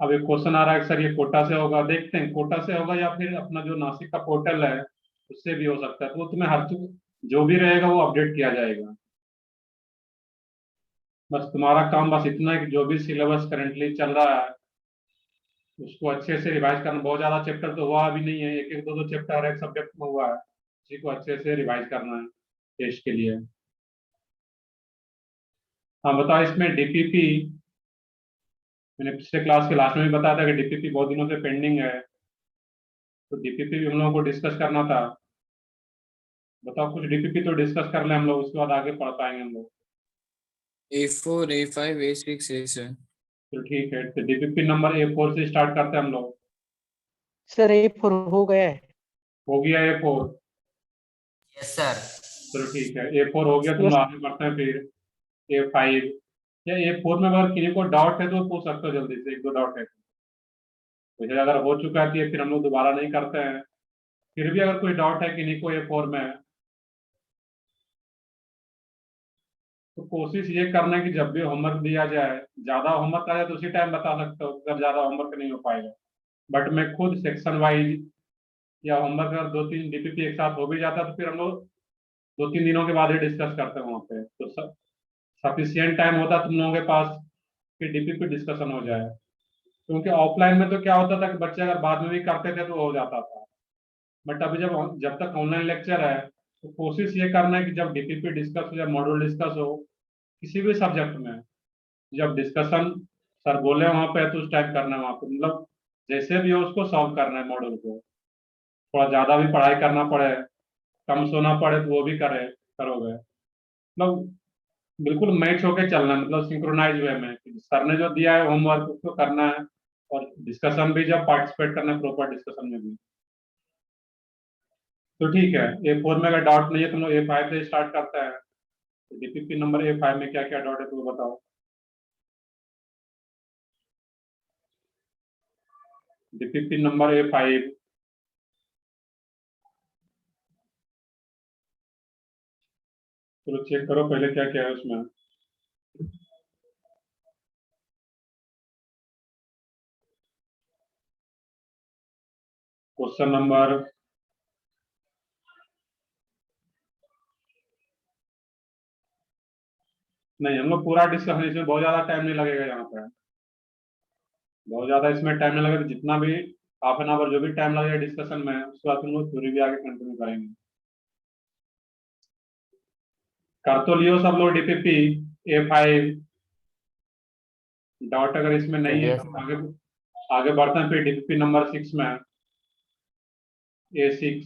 अब एक क्वेश्चन आ रहा है सर ये कोटा से होगा, देखते हैं कोटा से होगा या फिर अपना जो नासिक का पोर्टल है उससे भी हो सकता है, तो वो तुम्हें हर जो भी रहेगा वो अपडेट किया जाएगा। बस तुम्हारा काम बस इतना है कि जो भी सिलेबस करेंटली चल रहा है उसको अच्छे से रिवाइज करना। बहुत ज्यादा चैप्टर तो हुआ अभी नहीं है, एक एक दो दो चैप्टर हर एक सब्जेक्ट में हुआ है, उसी को अच्छे से रिवाइज करना है टेस्ट के लिए। हाँ बताओ, इसमें डीपीपी मैंने पिछले क्लास के लास्ट में भी बताया था कि डीपीपी बहुत दिनों से पेंडिंग है, तो डीपीपी भी हम लोगों को डिस्कस करना था। बताओ कुछ डीपीपी तो डिस्कस कर ले हम लोग, उसके बाद आगे पढ़ पाएंगे हम लोग। A4 A5 A6 A7। तो ठीक है, तो डीपीपी नंबर A4 से स्टार्ट करते हैं हम लोग। सर A4 हो गया है। हो गया A4? Yes sir. चलो ठीक है, A4 हो गया, तुम यस। आगे बढ़ते हैं फिर A5 या A4 में अगर किसी को डाउट है तो पूछ सकते हो जल्दी से, एक दो डाउट है तो। मुझे अगर हो चुका है तो ये फिर हम लोग दोबारा नहीं करते हैं। फिर भी अगर कोई डाउट है किन्हीं को A4 में, तो कोशिश ये करना है कि जब भी होमवर्क दिया जाए, ज्यादा होमवर्क आ जाए तो उसी टाइम बता सकते हो अगर ज्यादा होमवर्क नहीं हो पाएगा। बट मैं खुद सेक्शन वाइज या होमवर्क अगर दो तीन डीपीपी एक साथ हो भी जाता है तो फिर हम लोग दो तीन दिनों के बाद ही डिस्कस करते हैं वहाँ पे, तो सफिशियंट टाइम होता है तुम लोगों के पास कि डीपीपी डिस्कशन हो जाए। क्योंकि ऑफलाइन में तो क्या होता था कि बच्चे अगर बाद में भी करते थे तो हो जाता था। बट अभी जब जब तक ऑनलाइन लेक्चर है तो कोशिश ये करना है कि जब डीपीपी डिस्कस हो या मॉड्यूल डिस्कस हो किसी भी सब्जेक्ट में, जब डिस्कशन सर बोले वहां पे तो उस टाइम करना है वहां पे, मतलब जैसे भी हो उसको सॉल्व करना है मॉडल को। थोड़ा ज्यादा भी पढ़ाई करना पड़े, कम सोना पड़े तो वो भी करोगे, मतलब बिल्कुल मैच होके चलना है, मतलब सिंक्रोनाइज वे में कि सर ने जो दिया है होमवर्क उसको करना है, और डिस्कशन भी जब पार्टिसिपेट करना है प्रॉपर डिस्कशन में भी। तो ठीक है, A4 में अगर डाउट नहीं है तुम लोग A5 से स्टार्ट करते हैं। डीपीपी नंबर A5 में क्या क्या डाउट है तो वो बताओ। डीपीपी नंबर A5, चलो चेक करो पहले क्या क्या है उसमें। क्वेश्चन नंबर, नहीं हम लोग पूरा डिस्कशन, इसमें बहुत ज्यादा टाइम नहीं लगेगा यहाँ पे, बहुत ज्यादा इसमें टाइम नहीं लगेगा, तो जितना भी हाफ एन आवर जो भी टाइम लगेगा डिस्कशन में उसके बाद तुम लोग थ्योरी भी आगे कंटिन्यू करेंगे। कर तो लियो सब लोग डीपीपी A5। डाउट अगर इसमें नहीं है यस तो सर। आगे आगे बढ़ते हैं फिर डीपीपी नंबर 6 में, A6।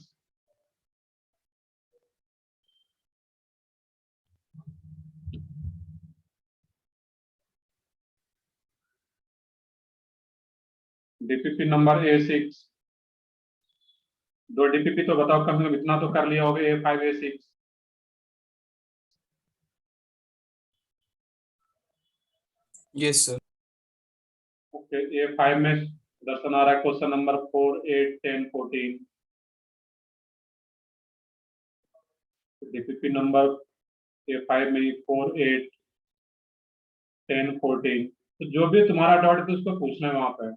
डीपीपी नंबर A6, दो डीपीपी तो बताओ, कम से कम इतना तो कर लिया होगा A5 A6। Yes sir. Okay, A5 में दर्शन आ रहा है question number 4 8 10 14। DPP number A5 में 4 8 10 14, तो जो भी तुम्हारा डाउट है तो उसको पूछना है वहां पे।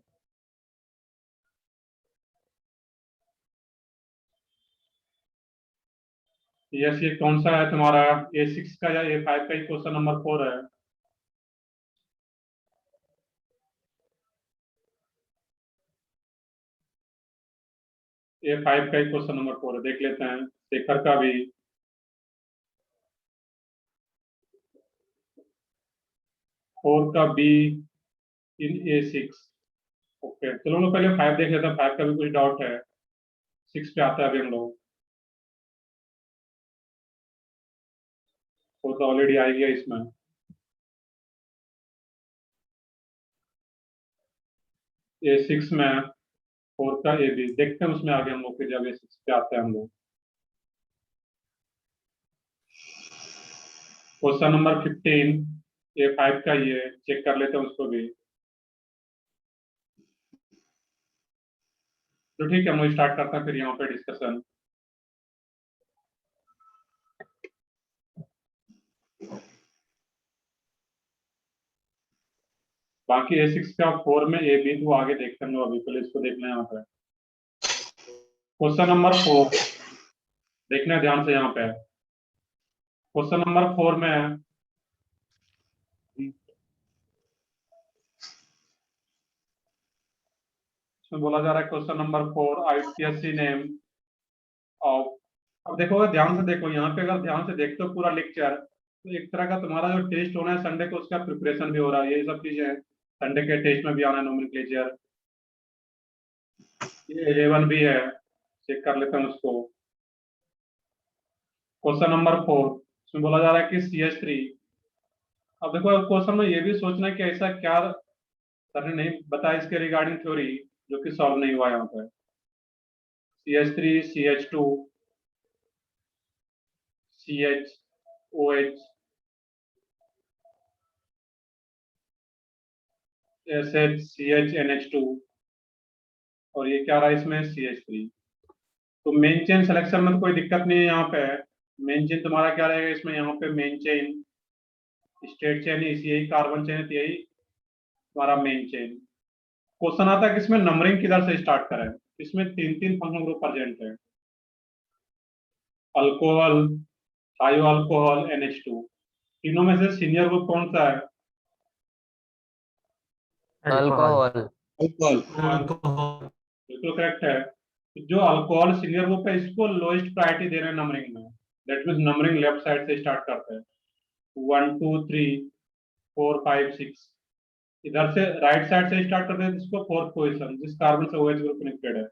यस, ये कौन सा है तुम्हारा, A6 का या A5 का ही क्वेश्चन नंबर 4 है? A5 का ही क्वेश्चन नंबर 4 है, देख लेते हैं शेखर का भी। 4 का बी इन A6। ओके चलो हम लोग पहले 5 देख लेते हैं, 5 का भी कुछ डाउट है, 6 पे आता है अभी हम लोग। 4 तो ऑलरेडी आ गया इसमें। A6 में 4 का ए बी देखते हैं उसमें आगे हम लोग के, जब A6 पे आते हैं हम लोग। क्वेश्चन नंबर 15 A5 का ये चेक कर लेते हैं उसको भी। तो ठीक है, हम लोग स्टार्ट करते हैं फिर यहाँ पे डिस्कशन। बाकी A6 का 4 में A B तो आगे देखते हैं, अभी पहले इसको देखना है यहाँ पे। क्वेश्चन नंबर 4 देखना है ध्यान से यहाँ पे। क्वेश्चन नंबर 4 में है, इसमें बोला जा रहा है question number 4 IUPAC name of. अब देखो, अगर ध्यान से देखो यहाँ पे, अगर ध्यान से देखते हो पूरा लेक्चर, तो एक तरह का तुम्हारा जो टेस्ट होना है संडे को, उसका प्रिपरेशन भी हो रहा है। ये सब चीजें संडे के टेस्ट में भी आना है, नोमेनक्लेचर ये 11 भी है, चेक कर लेते हैं उसको। क्वेश्चन नंबर 4 इसमें बोला जा रहा है कि CH3। अब देखो क्वेश्चन में ये भी सोचना है कि ऐसा क्या सर ने नहीं बताया इसके रिगार्डिंग थ्योरी, जो कि सॉल्व नहीं हुआ यहाँ पे। CH3 CH2 CHOH SH CHNH2 और ये क्या रहा है इसमें CH3। तो मेन चेन सिलेक्शन में तो कोई दिक्कत नहीं है यहाँ पे। मेन चेन तुम्हारा क्या रहेगा इसमें, यहाँ पे मेन चेन स्टेट चेन इसी यही कार्बन चेन है, तो यही तुम्हारा मेन चेन। क्वेश्चन आता है कि इसमें नंबरिंग किधर से स्टार्ट करें। इसमें 3 फंक्शनल ग्रुप प्रेजेंट है, अल्कोहल, थायो अल्कोहल, NH2। तीनों में से सीनियर ग्रुप कौन सा है? अल्कोहल। अल्कोहल बिल्कुल करेक्ट है। जो अल्कोहल सीनियर ग्रुप है, इसको लोएस्ट प्रायोरिटी दे रहे हैं नंबरिंग में। That means numbering left side से स्टार्ट करते हैं, 1 2 3 4 5 6। इधर से राइट साइड से स्टार्ट करते हैं, इसको फोर्थ पोजीशन, जिस कार्बन से OH ग्रुप कनेक्टेड है,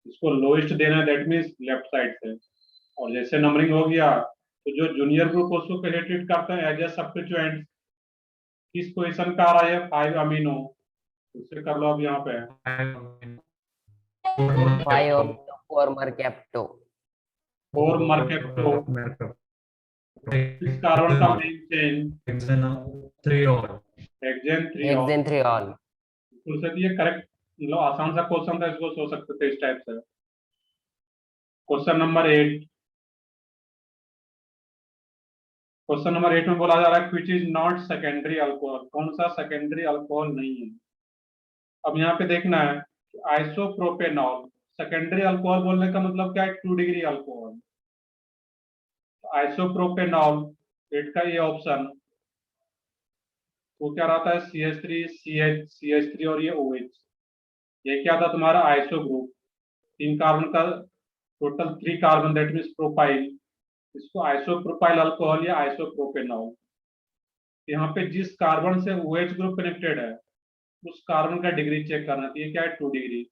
इसको लोएस्ट देना है, दैट मीन्स लेफ्ट साइड से। और जैसे नंबरिंग हो गया, तो जो जूनियर ग्रुप उसको कैसे ट्रीट करते हैं, एज ए सब्स्टिट्यूएंट। किस पोजीशन का आ रहा है? 5 अमीनो, उससे कर लो अब यहाँ पे 4 मर्केप्टो। 4 मर्केप्टो। इस कार्बन का main chain hexane 3 all. Hexane 3 all. बिल्कुल सही, ये करेक्ट, मतलब आसान सा क्वेश्चन था, इसको सोच सकते थे इस टाइप से। Question number 8। क्वेश्चन नंबर 8 में बोला जा रहा है which is not secondary alcohol. कौन सा सेकेंडरी अल्कोहल नहीं है? अब यहाँ पे देखना है आइसोप्रोपेनॉल। सेकेंडरी अल्कोहल बोलने का मतलब क्या है? 2 डिग्री अल्कोहल। आइसोप्रोपेनॉल 8 का ये ऑप्शन, वो क्या रहता है? CH3 CH3 और ये OH। ये क्या था तुम्हारा? आइसो ग्रुप, 3 कार्बन का total 3 carbon, that means propyl. इसको आइसोप्रोपाइल अल्कोहल या आइसोप्रोपेनॉल। यहाँ पे जिस कार्बन से OH ग्रुप कनेक्टेड है, उस कार्बन का डिग्री चेक करना चाहिए, क्या है? 2 डिग्री।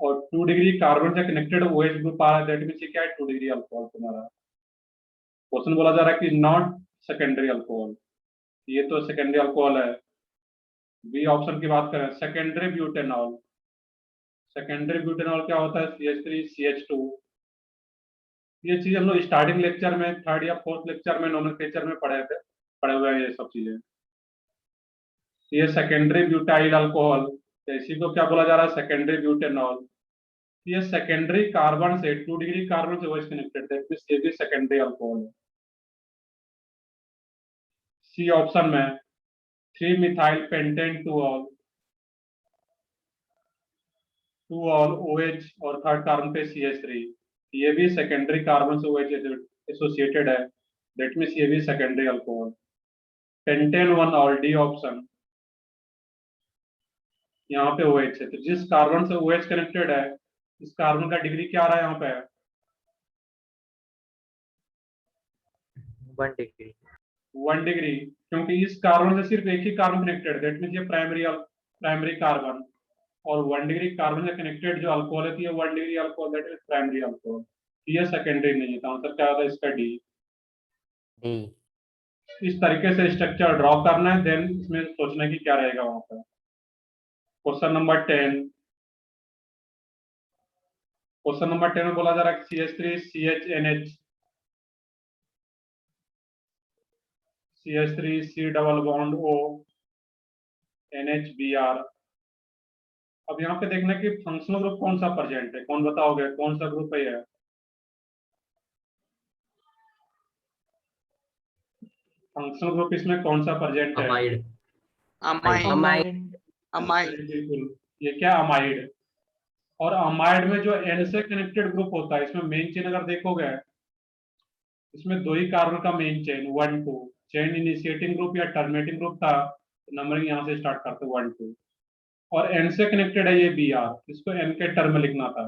और 2 डिग्री कार्बन से कनेक्टेड OH ग्रुप आ रहा है, दैट मीन्स ये क्या है? 2 डिग्री अल्कोहल तुम्हारा। क्वेश्चन बोला जा रहा है कि नॉट सेकेंडरी अल्कोहल, ये तो सेकेंडरी अल्कोहल है। बी ऑप्शन की बात करें, सेकेंडरी ब्यूटेनॉल। सेकेंडरी ब्यूटेनॉल क्या होता है? CH3 CH2। ये चीज हम लोग स्टार्टिंग लेक्चर में, 3rd या 4th लेक्चर में नोमेनक्लेचर में पढ़े हुए हैं ये सब चीजें। ये सेकेंडरी ब्यूटाइल अल्कोहल, तो इसी को क्या बोला जा रहा है? Secondary butanol. ये सेकेंडरी कार्बन से 2 डिग्री कार्बन से OH कनेक्टेड है, ये भी सेकेंडरी अल्कोहल है। सी ऑप्शन में 3 मिथाइल पेंटेन 2 ऑल OH और 3rd कार्बन पे CH3, ये भी सेकेंडरी कार्बन से OH एसोसिएटेड है, दैट मीन्स ये भी secondary alcohol. Pentane 1 all, D option. यहाँ पे OH है, तो जिस कार्बन से OH कनेक्टेड है, इस कार्बन का डिग्री क्या आ रहा है यहाँ पे? 1 डिग्री, क्योंकि इस कार्बन से सिर्फ एक ही कार्बन कनेक्टेड है, दैट मीन्स ये प्राइमरी कार्बन। और 1 डिग्री कार्बन से कनेक्टेड जो अल्कोहल है, ये 1 degree alcohol, that is primary alcohol. ये सेकेंडरी नहीं है, तो आंसर क्या होता है इसका? डी। डी। इस तरीके से स्ट्रक्चर ड्रॉ करना है, देन इसमें सोचना कि क्या रहेगा वहां पर। Question number 10। क्वेश्चन नंबर 10 में बोला जा रहा है CH3 CHNH, CH3 C double bond O NHBr। अब यहाँ पे देखना कि फंक्शनल ग्रुप कौन सा प्रेजेंट है, कौन बताओगे कौन सा ग्रुप है ये? फंक्शनल ग्रुप इसमें कौन सा प्रेजेंट है? Amide. अमाइड। अमाइड। बिल्कुल, ये क्या अमाइड। और अमाइड में जो एन से कनेक्टेड ग्रुप होता है, इसमें मेन चेन अगर देखोगे, इसमें दो ही कार्बन का main chain 1 2, chain initiating group या टर्मिनेटिंग ग्रुप था, तो नंबरिंग यहाँ से स्टार्ट करते 1 2, और एन से कनेक्टेड है ये बी आर, इसको एन के टर्म में लिखना था,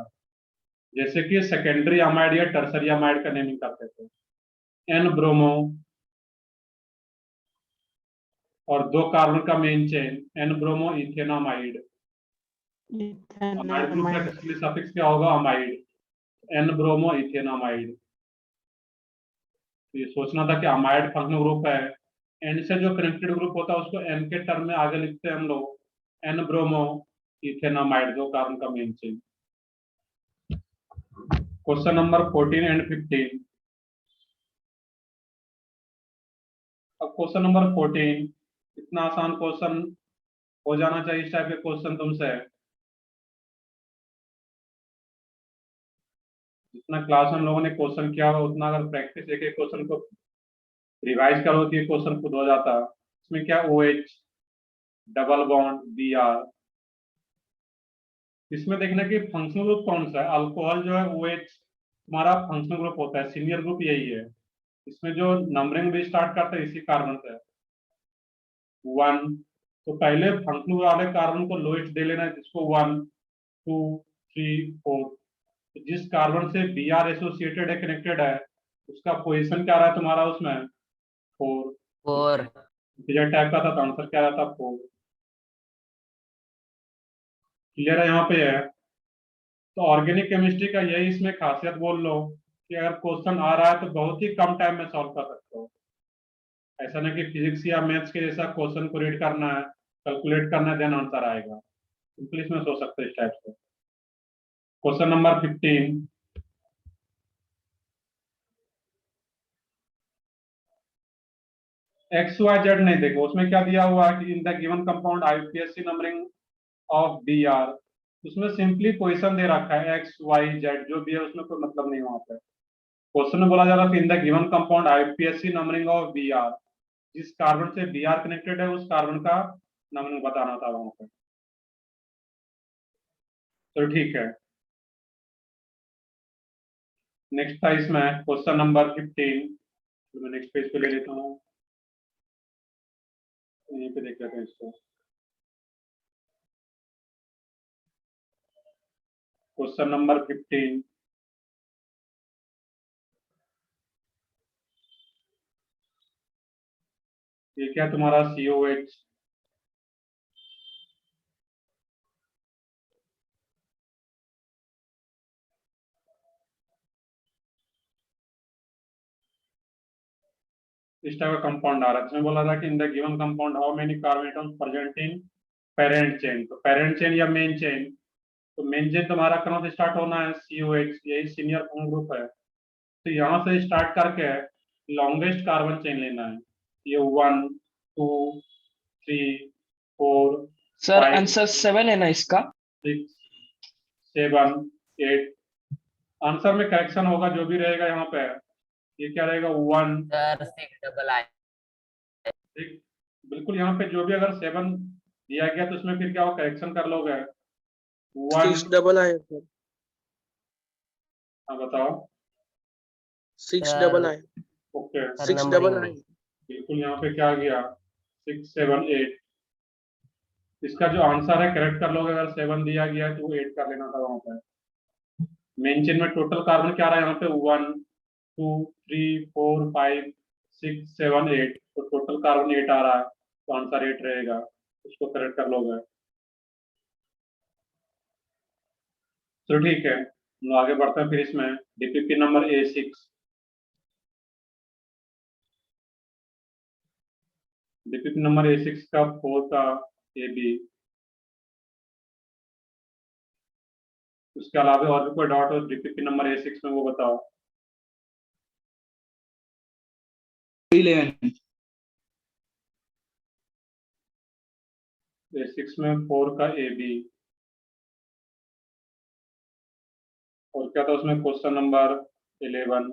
जैसे कि सेकेंडरी अमाइड या टर्सरी अमाइड का नेमिंग करते थे। एन ब्रोमो और दो कार्बन का main chain N bromo ethanamide. Amide group का इथेनामाइड। टर्सरी सफिक्स क्या होगा? Amide, N bromo ethanamide. ये सोचना था कि अमाइड फंक्शनल ग्रुप है, एन से जो कनेक्टेड ग्रुप होता है उसको एन के टर्म में आगे लिखते हैं हम लोग, एन ब्रोमो इथेनामाइड, दो कार्बन का main chain. Question number 14 and 15। अब क्वेश्चन नंबर 14, इतना आसान क्वेश्चन हो जाना चाहिए इस टाइप के क्वेश्चन तुमसे। जितना क्लास में हम लोगों ने क्वेश्चन किया हुआ, उतना अगर प्रैक्टिस एक एक क्वेश्चन को रिवाइज करो तो ये क्वेश्चन खुद हो जाता। इसमें क्या O H double bond B R, इसमें देखना कि फंक्शनल ग्रुप कौन सा है। अल्कोहल जो है ओ एच तुम्हारा फंक्शनल ग्रुप होता है, सीनियर ग्रुप यही है। इसमें जो नंबरिंग भी स्टार्ट करता है इसी कार्बन से 1, तो पहले फंक्शनल वाले कार्बन को लोएस्ट दे लेना है, जिसको 1 2 3 4। तो जिस कार्बन से बी आर एसोसिएटेड है, कनेक्टेड है, उसका पोजीशन क्या रहा है तुम्हारा उसमें? 4। 4. इंटीजर टाइप का था तो आंसर क्या रहता? 4। क्लियर है यहाँ पे है? तो ऑर्गेनिक केमिस्ट्री का यही इसमें खासियत बोल लो कि अगर क्वेश्चन आ रहा है तो बहुत ही कम टाइम में सॉल्व कर सकते हो। ऐसा नहीं कि फिजिक्स या मैथ्स के जैसा क्वेश्चन को रीड करना है, कैलकुलेट करना है, देन आंसर आएगा। सिंपली इसमें सोच सकते हैं इस टाइप से। Question number 15। X Y Z नहीं देखो, उसमें क्या दिया हुआ है कि in the given compound IUPAC numbering of B R, उसमें सिंपली पोजीशन दे रखा है एक्स वाई जेड, जो भी है उसमें कोई मतलब नहीं वहां पे। क्वेश्चन में बोला जा रहा है in the given compound IUPAC numbering of B R, जिस कार्बन से बी आर कनेक्टेड है उस कार्बन का नंबरिंग बताना था वहां पे। तो ठीक है, नेक्स्ट था इसमें क्वेश्चन नंबर 15। तो मैं नेक्स्ट पेज पे ले लेता हूँ, यहीं पे देख लेते हैं इसको। क्वेश्चन नंबर 15, ये क्या तुम्हारा COH, इस टाइप का कंपाउंड आ रहा है। इसमें बोला था कि in the given compound how many carbon atoms present in parent chain. तो पेरेंट चेन या मेन चेन, तो मेन चेन तुम्हारा कहाँ से स्टार्ट होना है? COH, यही सीनियर ग्रुप है। तो यहाँ से स्टार्ट करके लॉन्गेस्ट कार्बन चेन लेना है। ये 1 2 3 4 सर 5 आंसर 7 है ना इसका? 6 7 8। आंसर में करेक्शन होगा जो भी रहेगा यहाँ पे। ये क्या रहेगा? 1 Sir, 6 double I. 6। बिल्कुल, यहाँ पे जो भी अगर 7 दिया गया तो उसमें फिर क्या हो, करेक्शन कर लोगे। 1, 6 डबल आई सर। हाँ बताओ। 6 Sir, डबल आई। Okay, 6 numbering. डबल आई। बिल्कुल यहाँ पे क्या गया? 6 7 8। इसका जो आंसर है करेक्ट कर लोगे, अगर 7 दिया गया है तो 8 कर लेना था वहां पे। मेन चेन में टोटल कार्बन क्या आ रहा है यहाँ पे? 1 2 3 4 5 6 7 8, तो टोटल कार्बन 8 आ रहा है, तो आंसर 8 रहेगा, उसको करेक्ट कर लोगे। तो ठीक है, हम लोग आगे बढ़ते हैं फिर इसमें। DPP number A6, DPP number A6 का 4 का AB, उसके अलावा और भी कोई डॉट हो DPP नंबर A6 में वो बताओ। 11 A6 में 4 का AB, और क्या था उसमें? Question number 11।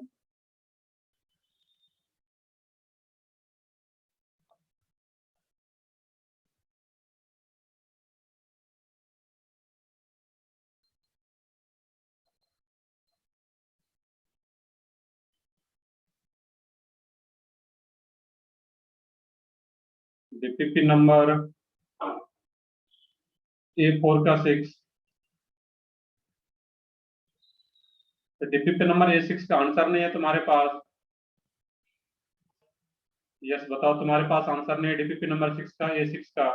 DPP number A4 का 6, तो डीपीपी नंबर A6 का आंसर नहीं है तुम्हारे पास। यस बताओ, तुम्हारे पास आंसर नहीं है डीपीपी नंबर 6 का, A6 का।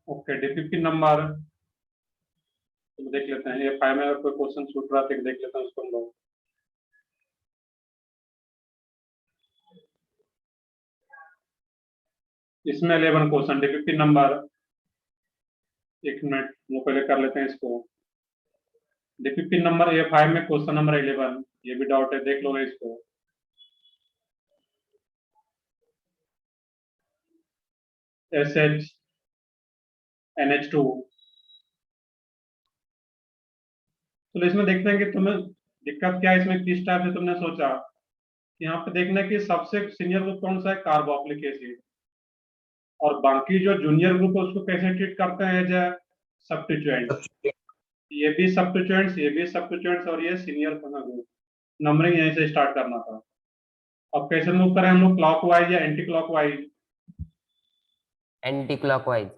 ओके, डीपीपी नंबर देख लेते हैं, A5 में अगर कोई क्वेश्चन छूट रहा है तो देख लेते हैं उसको हम लोग। इसमें 11 क्वेश्चन डीपीपी नंबर, एक मिनट वो पहले कर लेते हैं इसको। डीपीपी नंबर A5 में क्वेश्चन नंबर 11, ये भी डाउट है, देख लो इसको। SH NH2, तो इसमें देखते हैं कि तुम्हें दिक्कत क्या है इसमें, किस टाइप से तुमने सोचा। यहाँ पे देखना है कि सबसे सीनियर ग्रुप कौन सा है, कार्बोक्सिलिक एसिड, और बाकी जो जूनियर ग्रुप है उसको कैसे ट्रीट करते हैं, एज ए सब्स्टिट्यूएंट। ये भी सब्स्टिट्यूएंट्स, ये भी सब्स्टिट्यूएंट्स, और ये सीनियर ग्रुप। नंबरिंग यहीं से स्टार्ट करना था। अब कैसे मूव करें हम लोग, क्लॉकवाइज या anti clockwise? Anti clockwise.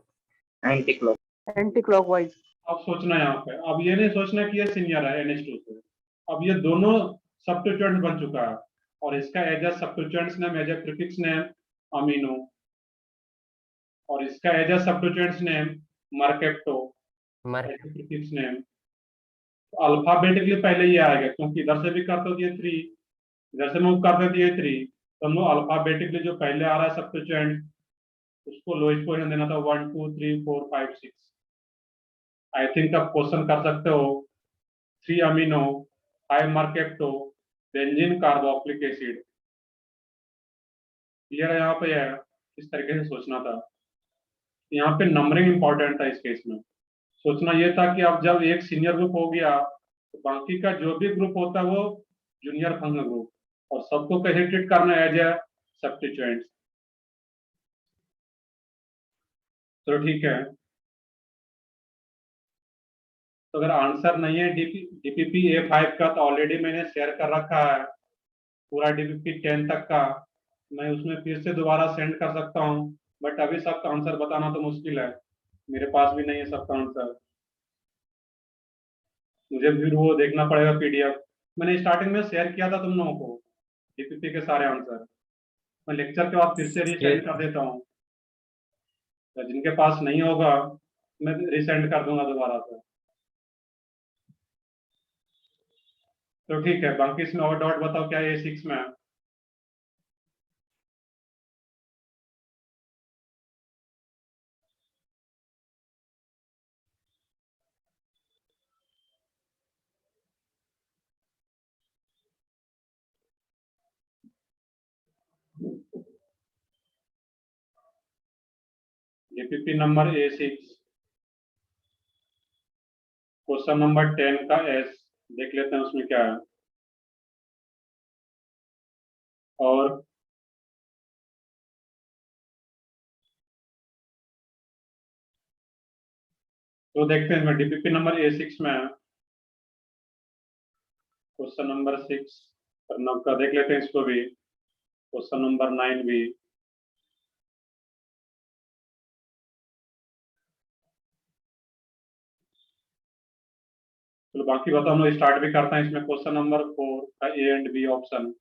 Anti clockwise. अब सोचना यहाँ पे, अब ये नहीं सोचना कि ये सीनियर है NH2 से, अब ये दोनों सब्स्टिट्यूएंट बन चुका है, और इसका as a substituents name, as a prefix name amino, और इसका as a substituents name mercapto, as a prefix name. Alphabetically पहले ये आएगा, क्योंकि इधर से भी करते हो ये 3, इधर से मूव करते हो ये 3, तो हम लोग अल्फाबेटिकली जो पहले आ रहा है सब्स्टिट्यूएंट उसको लोएस्ट पोजीशन देना था, 1 2 3 4 5 6। आई थिंक आप क्वेश्चन कर सकते हो 3 amino 5 mercapto benzene carboxylic acid. Clear है यहाँ पे, है इस तरीके से सोचना था। यहाँ पे नंबरिंग इंपॉर्टेंट था इस केस में। सोचना ये था कि अब जब एक सीनियर ग्रुप हो गया तो बाकी का जो भी ग्रुप होता है वो जूनियर फंक्शनल ग्रुप, और सबको कैसे ट्रीट करना है, एज ए सब्स्टिट्यूएंट्स। तो ठीक है, तो अगर आंसर नहीं है डीपीपी A5 का, तो ऑलरेडी मैंने शेयर कर रखा है पूरा डीपीपी 10 तक का, मैं उसमें फिर से दोबारा सेंड कर सकता हूँ, बट अभी सबका आंसर बताना तो मुश्किल है, मेरे पास भी नहीं है सबका आंसर, मुझे फिर वो देखना पड़ेगा PDF। मैंने स्टार्टिंग में शेयर किया था तुम लोगों को डीपीपी के सारे आंसर, मैं लेक्चर के बाद फिर से रीसेंड कर देता हूँ, तो जिनके पास नहीं होगा मैं रीसेंड कर दूंगा दोबारा से। तो ठीक है, बाकी इसमें और डाउट बताओ क्या A6 में है? DPP number A6 question number 10 का S, देख लेते हैं उसमें क्या है। और तो देखते हैं डीपीपी नंबर A6 में क्वेश्चन नंबर 6 प्रणव का, देख लेते हैं इसको भी, क्वेश्चन नंबर 9 भी। तो बाकी बताओ, हम लोग स्टार्ट भी करते हैं इसमें क्वेश्चन नंबर 4 का A and B option.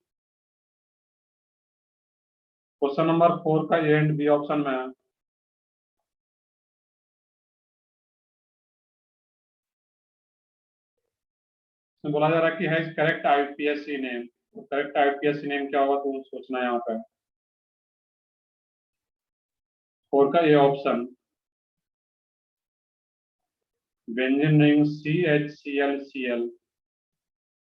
Question number 4 का A एंड B ऑप्शन में बोला जा रहा है कि है करेक्ट IUPAC नेम, तो करेक्ट IUPAC नेम क्या होगा तो सोचना है यहाँ पे। 4 का A option, benzene ring CHClCl,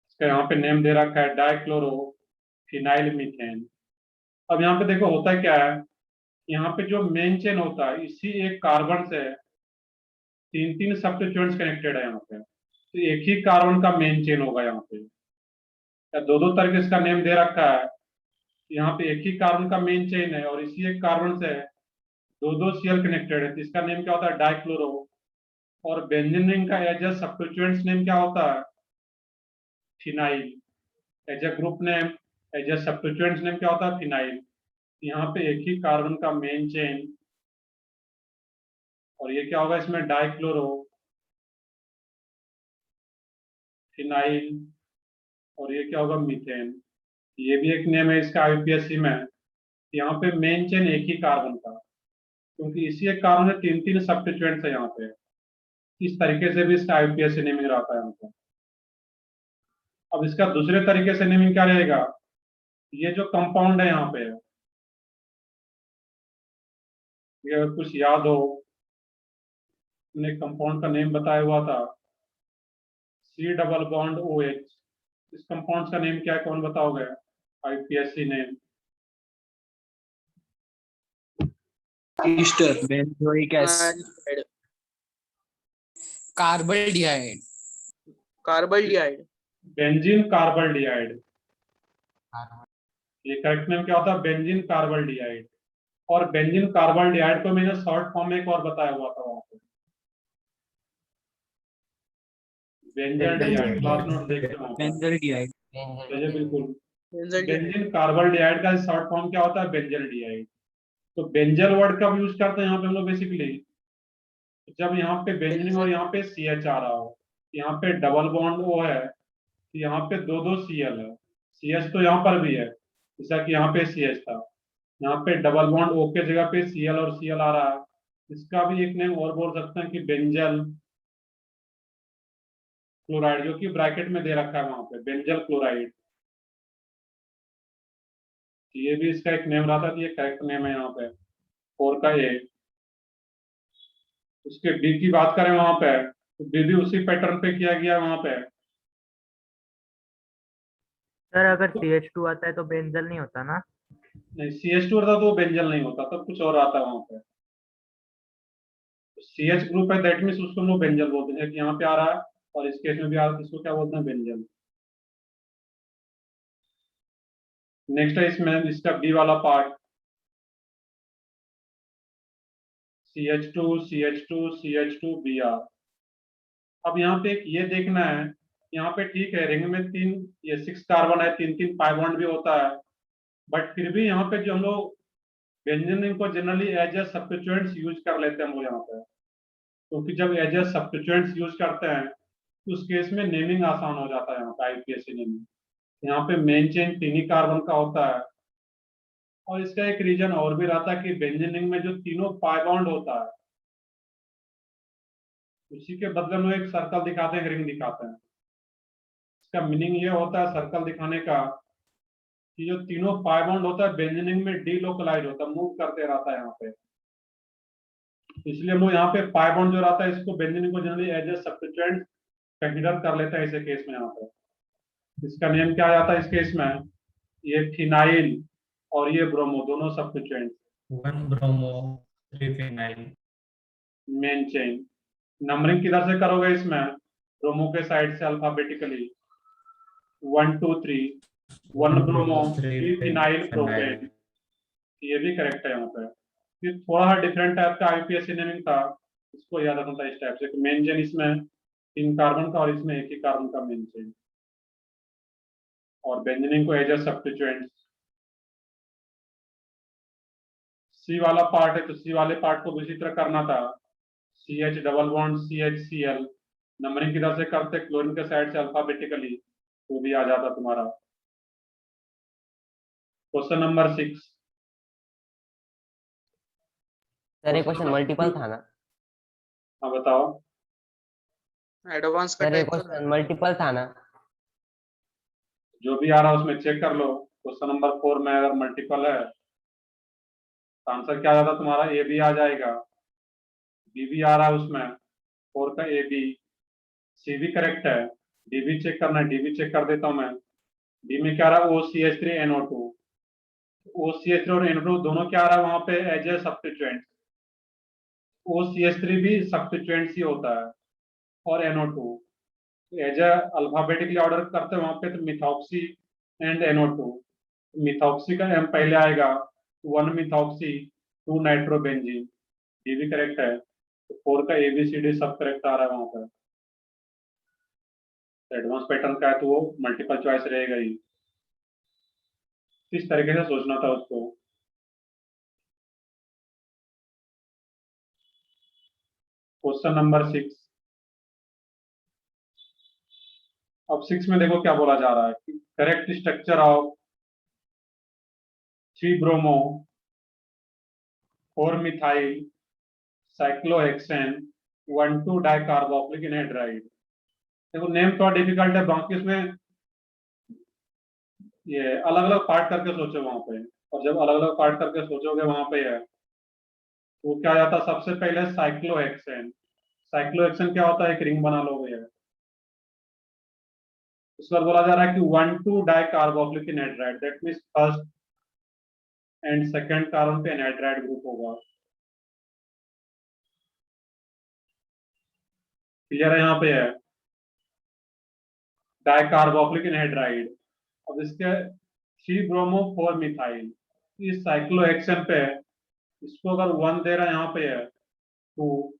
इसका यहाँ पे नेम दे रखा है डाइक्लोरोफिनाइल मीथेन। अब यहाँ पे देखो होता है क्या है, यहाँ पे जो मेन चेन होता है इसी एक कार्बन से 3 सब्स्टिट्यूएंट्स कनेक्टेड है यहाँ पे, तो एक ही कार्बन का मेन चेन होगा यहाँ पे, या दो तरीके इसका नेम दे रखा है। यहाँ पे एक ही कार्बन का मेन चेन है और इसी एक कार्बन से दो Cl कनेक्टेड है, तो इसका नेम क्या होता है, डाइक्लोरो और बेंजीन रिंग का एज ए सब्स्टिट्यूएंट्स नेम क्या होता है? Phenyl. As a group name, as a substituents name क्या होता है? फिनाइल। यहाँ पे एक ही कार्बन का मेन चेन, और ये क्या होगा इसमें? डाइक्लोरो फिनाइल, और ये क्या होगा? मीथेन। ये भी एक नेम है इसका आईपीएससी में। यहाँ पे मेन चेन एक ही कार्बन का, क्योंकि इसी एक कार्बन में तीन तीन सब्स्टिट्यूएंट्स है यहाँ पे। इस तरीके से भी इसका आईपीएससी नेमिंग रहता है हमको। अब इसका दूसरे तरीके से नेमिंग क्या रहेगा? ये जो कंपाउंड है यहाँ पे, ये अगर कुछ याद हो, मैंने कंपाउंड का नेम बताया हुआ था, C double bond O H. इस कंपाउंड का नेम क्या है? कौन बताओगे? IUPAC name. Ester benzoic acid carbaldehyde carbaldehyde. Benzene carbaldehyde. ये करेक्ट नेम क्या होता है? Benzene carbaldehyde. और बेंजीन कार्बल्डिहाइड को मैंने शॉर्ट फॉर्म में एक और बताया हुआ था वहां पे, बेंजल्डिहाइड। क्लास नोट देख रहे हो? बेंजल्डिहाइड चलिए बिल्कुल। बेंजीन कार्बल्डिहाइड का शॉर्ट फॉर्म क्या होता है? बेंजल्डिहाइड। तो बेंजल वर्ड कब यूज करते हैं यहाँ पे हम लोग बेसिकली? जब यहाँ पे बेंजीन और यहाँ पे सी एच आ रहा हो, यहाँ पे डबल बॉन्ड ओ है, यहाँ पे दो दो सी एल है। सी एच तो यहाँ पर भी है, जैसा कि यहाँ पे सी एच था, यहाँ पे डबल बॉन्ड ओ के जगह पे सी एल और सी एल आ रहा है। इसका भी एक नेम और बोल सकते हैं कि बेंजल क्लोराइड, जो कि ब्रैकेट में दे रखा है वहां पे, बेंजल क्लोराइड। ये भी इसका एक नेम रहा था, ये करेक्ट नेम है यहाँ पे 4 का ए। उसके बी की बात करें वहां पे, तो बी भी उसी पैटर्न पे किया गया वहां पे। सर अगर CH2 आता है तो बेंजल नहीं होता ना? नहीं, सी एच टू रहता तो बेंजल नहीं होता, तब कुछ और आता है वहां पे। सी एच ग्रुप है, दैट मीन्स उसको हम लोग बेंजल बोलते हैं, कि यहाँ पे आ रहा है, और इस केस में भी आ रहा है, इसको क्या बोलते हैं? बेंजल। नेक्स्ट है इसमें इसका बी वाला part, CH2 CH2 CH2 Br। अब यहाँ पे एक ये देखना है, यहाँ पे ठीक है रिंग में तीन, ये 6 कार्बन है, तीन तीन पाई बॉन्ड भी होता है, बट फिर भी यहाँ पे जो हम लोग बेंजीन रिंग को generally as a substituents use कर लेते हैं हम लोग यहाँ पे, क्योंकि जब एज ए सब्स्टिट्यूएंट्स यूज करते हैं तो उस केस में नेमिंग आसान हो जाता है यहाँ पे, आईपीएससी नेमिंग। यहाँ पे मेन चेन तीन ही कार्बन का होता है, और इसका एक रीजन और भी रहता है कि बेंजीन रिंग में जो तीनों पाई बॉन्ड होता है, उसी के बदले में एक सर्कल दिखाते हैं, रिंग दिखाते हैं। इसका मीनिंग ये होता है सर्कल दिखाने का कि जो तीनों पाई बॉन्ड होता है बेंजीन रिंग में डीलोकलाइज होता है, मूव करते रहता है यहाँ पे। इसलिए हम लोग यहाँ पे पाई बॉन्ड जो रहता है इसको बेंजीन रिंग को generally as a substituent consider कर लेते हैं ऐसे केस में। यहाँ पे इसका नेम क्या आ जाता है इस केस में? ये फिनाइल और ये ब्रोमो, दोनों substituent. 1 bromo 3 phenyl। Main chain numbering किधर से करोगे इसमें? ब्रोमो के साइड से अल्फाबेटिकली 1 2 3, 1 ब्रोमो 3 फिनाइल प्रोपेन। ये भी करेक्ट है यहाँ पे। ये थोड़ा डिफरेंट टाइप का आईपीएससी नेमिंग था, इसको याद रखना था इस टाइप से। मेन चेन इसमें 3 कार्बन का और इसमें एक ही कार्बन का मेन चेन, और बेंजीन को एज ए सब्स्टिट्यूएंट। सी वाला पार्ट है, तो सी वाले पार्ट को इसी तरह करना था, C H double bond C H C L. Numbering किधर से करते? क्लोरीन के साइड से अल्फाबेटिकली, वो भी आ जाता तुम्हारा। Question number 6। सर ये क्वेश्चन मल्टीपल था ना? हाँ बताओ। एडवांस का सर ये टाइप क्वेश्चन मल्टीपल था ना? जो भी आ रहा है उसमें चेक कर लो। क्वेश्चन नंबर 4 में अगर मल्टीपल है तो आंसर क्या आ जाता तुम्हारा? ए बी आ जाएगा। बी भी आ रहा है उसमें, 4 का ए बी। सी भी करेक्ट है, डी भी चेक करना है, डी भी चेक कर देता हूँ मैं। डी में क्या आ रहा है? OCH3NO2। OCH3 और NO2 दोनों क्या आ रहा है वहां पे? As a substituent. OCH3 भी सब्स्टिट्यूएंट ही होता है, और NO2 as a alphabetically order करते हैं वहां पे, तो मिथॉक्सी एंड NO2। मिथॉक्सी का एम पहले आएगा, 1 मिथॉक्सी 2 नाइट्रोबेंजीन। ये भी करेक्ट है। तो 4 का ABCD सब करेक्ट आ रहा है वहां पर। एडवांस पैटर्न का है तो वो मल्टीपल चॉइस रहेगा ही। इस तरीके से सोचना था उसको। Question number 6। अब 6 में देखो क्या बोला जा रहा है कि correct structure of 3 bromo 4 methyl cyclohexane 1,2 dicarboxylic anhydride. देखो नेम थोड़ा डिफिकल्ट है, बाकी इसमें ये अलग अलग पार्ट करके सोचो वहां पे। और जब अलग अलग पार्ट करके सोचोगे वहां पे है तो क्या जाता है, सबसे पहले साइक्लोहेक्सेन। साइक्लोहेक्सेन क्या होता है, एक रिंग बना लोगे है। उसके बाद बोला जा रहा है कि 1,2 dicarboxylic anhydride, that means first and second carbon पे एनहाइड्राइड ग्रुप होगा। क्लियर है, यहाँ पे है डाइकार्बोक्सिलिक एनहाइड्राइड। अब इसके 3 ब्रोमो 4 मिथाइल, इस साइक्लोहेक्सेन पे इसको अगर 1 दे रहा है, यहाँ पे है 2,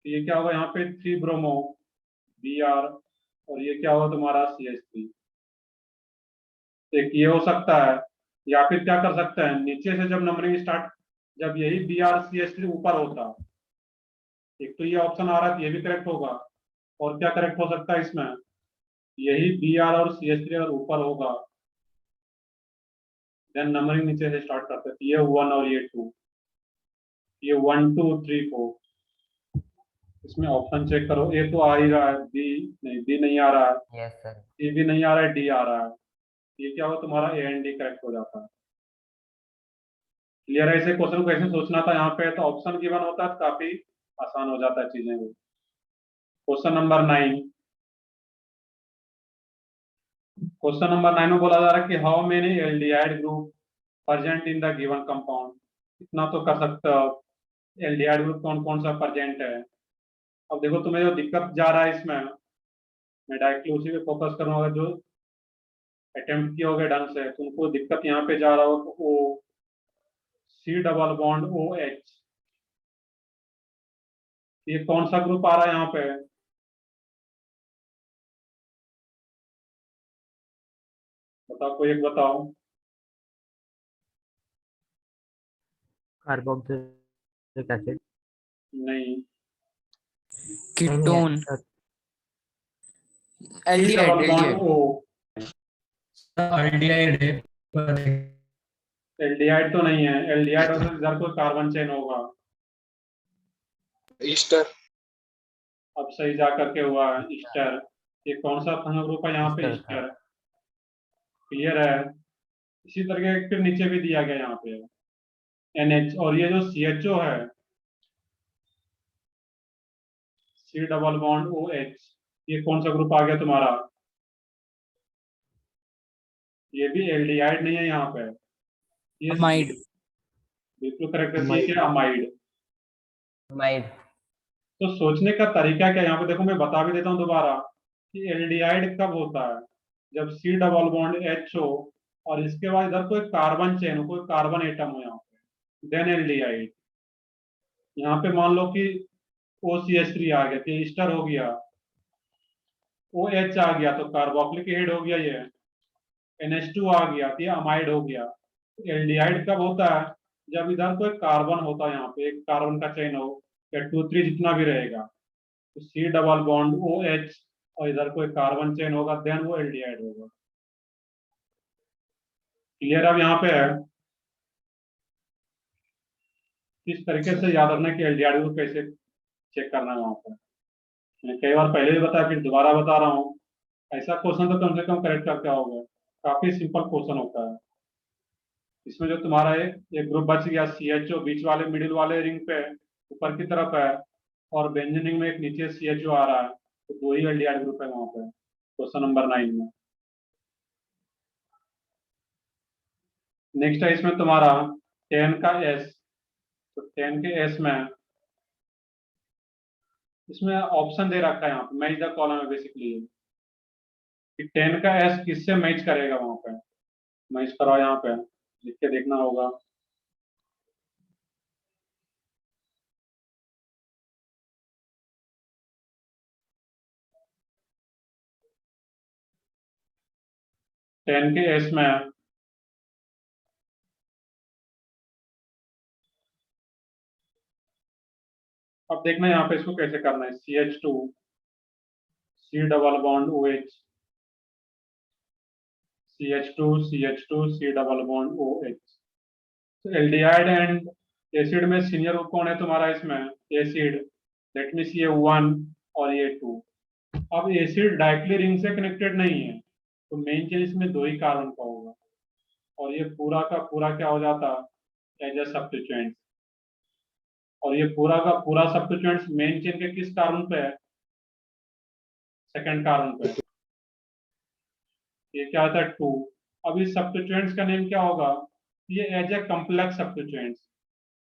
तो ये क्या होगा यहाँ पे 3 ब्रोमो Br, और ये क्या होगा तुम्हारा CH3। एक ये हो सकता है, या फिर क्या कर सकते हैं, नीचे से जब नंबरिंग स्टार्ट, जब यही BrCH3 ऊपर होता, एक तो ये ऑप्शन आ रहा है, ये भी करेक्ट होगा। और क्या करेक्ट हो सकता है इसमें, यही Br और CH3 अगर ऊपर होगा देन नंबरिंग नीचे से स्टार्ट करते हैं। ये 1 और ये 2, ये 1 2 3 4। इसमें ऑप्शन चेक करो, ए तो आ ही रहा है, बी नहीं, बी नहीं आ रहा है, यस सर। सी भी नहीं आ रहा है, डी आ रहा है। ये क्या होगा तुम्हारा ए एंड डी करेक्ट हो जाता है। क्लियर है, ऐसे क्वेश्चन को कैसे सोचना था यहाँ पे, तो ऑप्शन गिवन होता है तो काफी आसान हो जाता है चीजें। Question number 9। क्वेश्चन नंबर 9 में बोला जा रहा है कि how many aldehyde group present in the given compound. इतना तो कर सकते हो, एल्डिहाइड ग्रुप कौन कौन सा प्रेजेंट है। अब देखो तुम्हें जो दिक्कत जा रहा है इसमें, मैं डायरेक्टली उसी पे फोकस करूंगा। जो अटेम्प्ट किए होगे ढंग से, तुमको दिक्कत यहाँ पे जा रहा हो तो ओ C डबल बॉन्ड OH, ये कौन सा ग्रुप आ रहा है यहाँ पे, बताओ, कोई एक बताओ। Carboxylic acid. नहीं, Ketone. C double bond Aldehyde. O। aldehyde है पर एल्डिहाइड तो नहीं है, एल्डिहाइड होता है इधर कोई कार्बन चेन होगा। ईस्टर। अब सही जा करके हुआ ईस्टर। ये कौन सा फंगल ग्रुप है यहाँ पे, ईस्टर था। ईस्टर। क्लियर है। इसी तरह के फिर नीचे भी दिया गया यहाँ पे NH, और ये जो CHO है C डबल बॉन्ड OH, ये कौन सा ग्रुप आ गया तुम्हारा, ये भी एल्डिहाइड नहीं है यहाँ पे, ये Amide. बिल्कुल करेक्ट है, ठीक है, अमाइड। माइड। तो सोचने का तरीका क्या है यहाँ पे, देखो मैं बता भी देता हूँ दोबारा कि एल्डिहाइड कब होता है, जब C डबल बॉन्ड H हो और इसके बाद इधर कोई कार्बन चेन हो, कोई कार्बन एटम हो यहाँ पे, देन एल्डिहाइड। यहाँ पे मान लो कि OCH3 आ गया तो ईस्टर हो गया, OH आ गया तो कार्बोक्सिलिक एसिड हो गया, ये NH2 आ गया तो ये अमाइड हो गया। एल्डिहाइड कब होता है, जब इधर कोई कार्बन होता है, यहाँ पे एक कार्बन का चेन हो या 2 3 जितना भी रहेगा, तो C डबल बॉन्ड OH और इधर कोई कार्बन चेन होगा, देन वो एल्डिहाइड होगा। क्लियर अब यहाँ पे है। इस तरीके से याद रखना कि एल्डिहाइड को कैसे चेक करना है वहां पर। मैंने कई बार पहले भी बताया, फिर दोबारा बता रहा हूँ। ऐसा क्वेश्चन तो कम से कम करेक्ट करके आओगे, काफी सिंपल क्वेश्चन होता है। इसमें जो तुम्हारा एक ग्रुप बच गया CHO, बीच वाले मिडिल वाले रिंग पे ऊपर की तरफ है, और बेंजीन रिंग में एक नीचे CHO आ रहा है, तो 2 ही एल्डिहाइड ग्रुप है वहां पे क्वेश्चन नंबर 9 में। नेक्स्ट है इसमें तुम्हारा 10 का S। तो 10 के S में इसमें ऑप्शन दे रखा है यहाँ पे, मैच द कॉलम है बेसिकली, कि 10 का S किससे मैच करेगा, वहां पे मैच कराओ, यहाँ पे लिख के देखना होगा। 10 के एस में है। अब देखना यहाँ पे इसको कैसे करना है। CH2 C double bond OH, CH2 CH2 C double bond OH। तो एल्डिहाइड एंड एसिड में सीनियर कौन है तुम्हारा इसमें? एसिड, लेट मी सी, ये 1 और ये 2। अब एसिड डायरेक्टली रिंग से कनेक्टेड नहीं है, तो मेन चेन इसमें 2 ही कार्बन का होगा, और ये पूरा का पूरा क्या हो जाता? As a substituent. और ये पूरा का पूरा सब्स्टिट्यूएंट्स मेन चेन के किस कार्बन पे है? सेकंड कार्बन पे। ये क्या आता है? 2। अब इस सब्स्टिट्यूएंट्स का नेम क्या होगा? ये एज ए कॉम्प्लेक्स सब्स्टिट्यूएंट्स।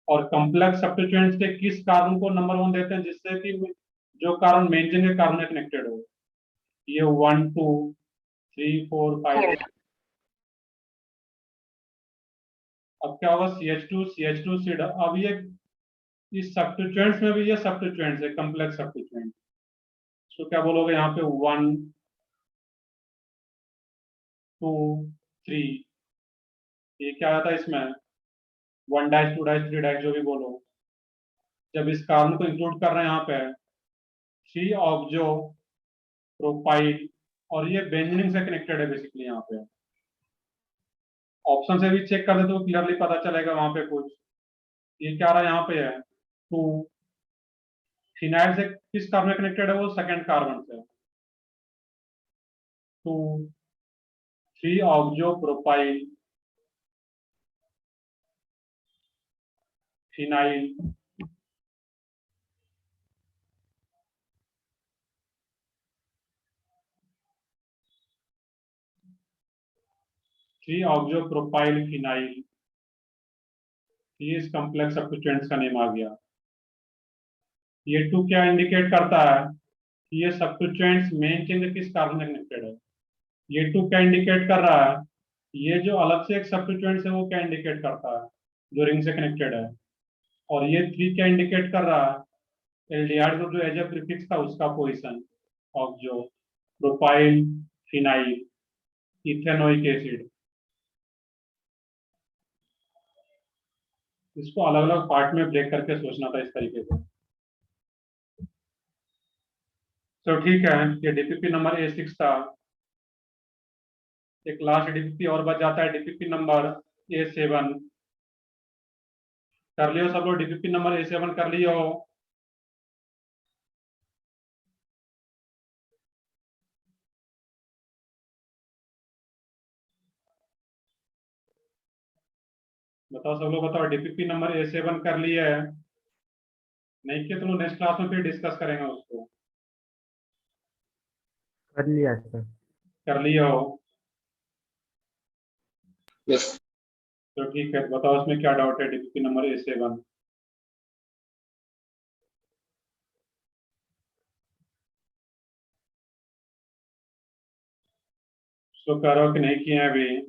और कॉम्प्लेक्स सब्स्टिट्यूएंट्स के किस कार्बन को नंबर 1 देते हैं, जिससे कि जो कार्बन मेन चेन के कार्बन में कनेक्टेड हो? ये 1 2 3 4 5। अब क्या होगा? CH2 CH2 C। अब ये इस सब्स्टिट्यूएंट्स में भी ये सब्स्टिट्यूएंट्स है, कॉम्प्लेक्स सब्स्टिट्यूएंट। तो क्या बोलोगे यहाँ पे? 1 2 3। ये क्या आता है इसमें? 1 डैश 2 डैश 3 डैश जो भी बोलो। जब इस कार्बन को इंक्लूड कर रहे हैं यहाँ पे 3 ऑक्सो प्रोपाइल, और ये बेंजीन से कनेक्टेड है बेसिकली। यहाँ पे ऑप्शन से भी चेक कर दे तो क्लियरली पता चलेगा वहां पे कुछ। ये क्या रहा यहाँ पे है? 2। फिनाइल से किस कार्बन में कनेक्टेड है? वो सेकंड कार्बन से। 2 3 oxo propyl phenyl. Three oxo propyl phenyl. ये इस कॉम्प्लेक्स सब्स्टिट्यूएंट्स का नेम आ गया। ये 2 क्या इंडिकेट करता है? ये सब्स्टिट्यूएंट्स मेन चेन के किस कार्बन में कनेक्टेड है? ये 2 क्या इंडिकेट कर रहा है? ये जो अलग से एक सब्स्टिट्यूएंट्स है वो क्या इंडिकेट करता है? जो रिंग से कनेक्टेड है। और ये 3 क्या इंडिकेट कर रहा है? एल्डिहाइड ग्रुप जो एज ए प्रीफिक्स था उसका position. Oxo propyl phenyl ethanoic acid. इसको अलग अलग पार्ट में ब्रेक करके सोचना था इस तरीके से। तो ठीक है, ये डीपीपी नंबर A6 था। एक लास्ट डीपीपी और बच जाता है, डीपीपी नंबर A7। कर लियो सब लोग? डीपीपी नंबर A7 कर लियो? बताओ सब लोग, बताओ डीपीपी नंबर A7 कर लिया है? नहीं किया तो लोग नेक्स्ट क्लास में फिर डिस्कस करेंगे उसको। कर लिया सर। कर लियो? Yes. तो ठीक है, बताओ उसमें क्या डाउट है डीपीपी नंबर A7? तो करो कि नहीं किए हैं अभी?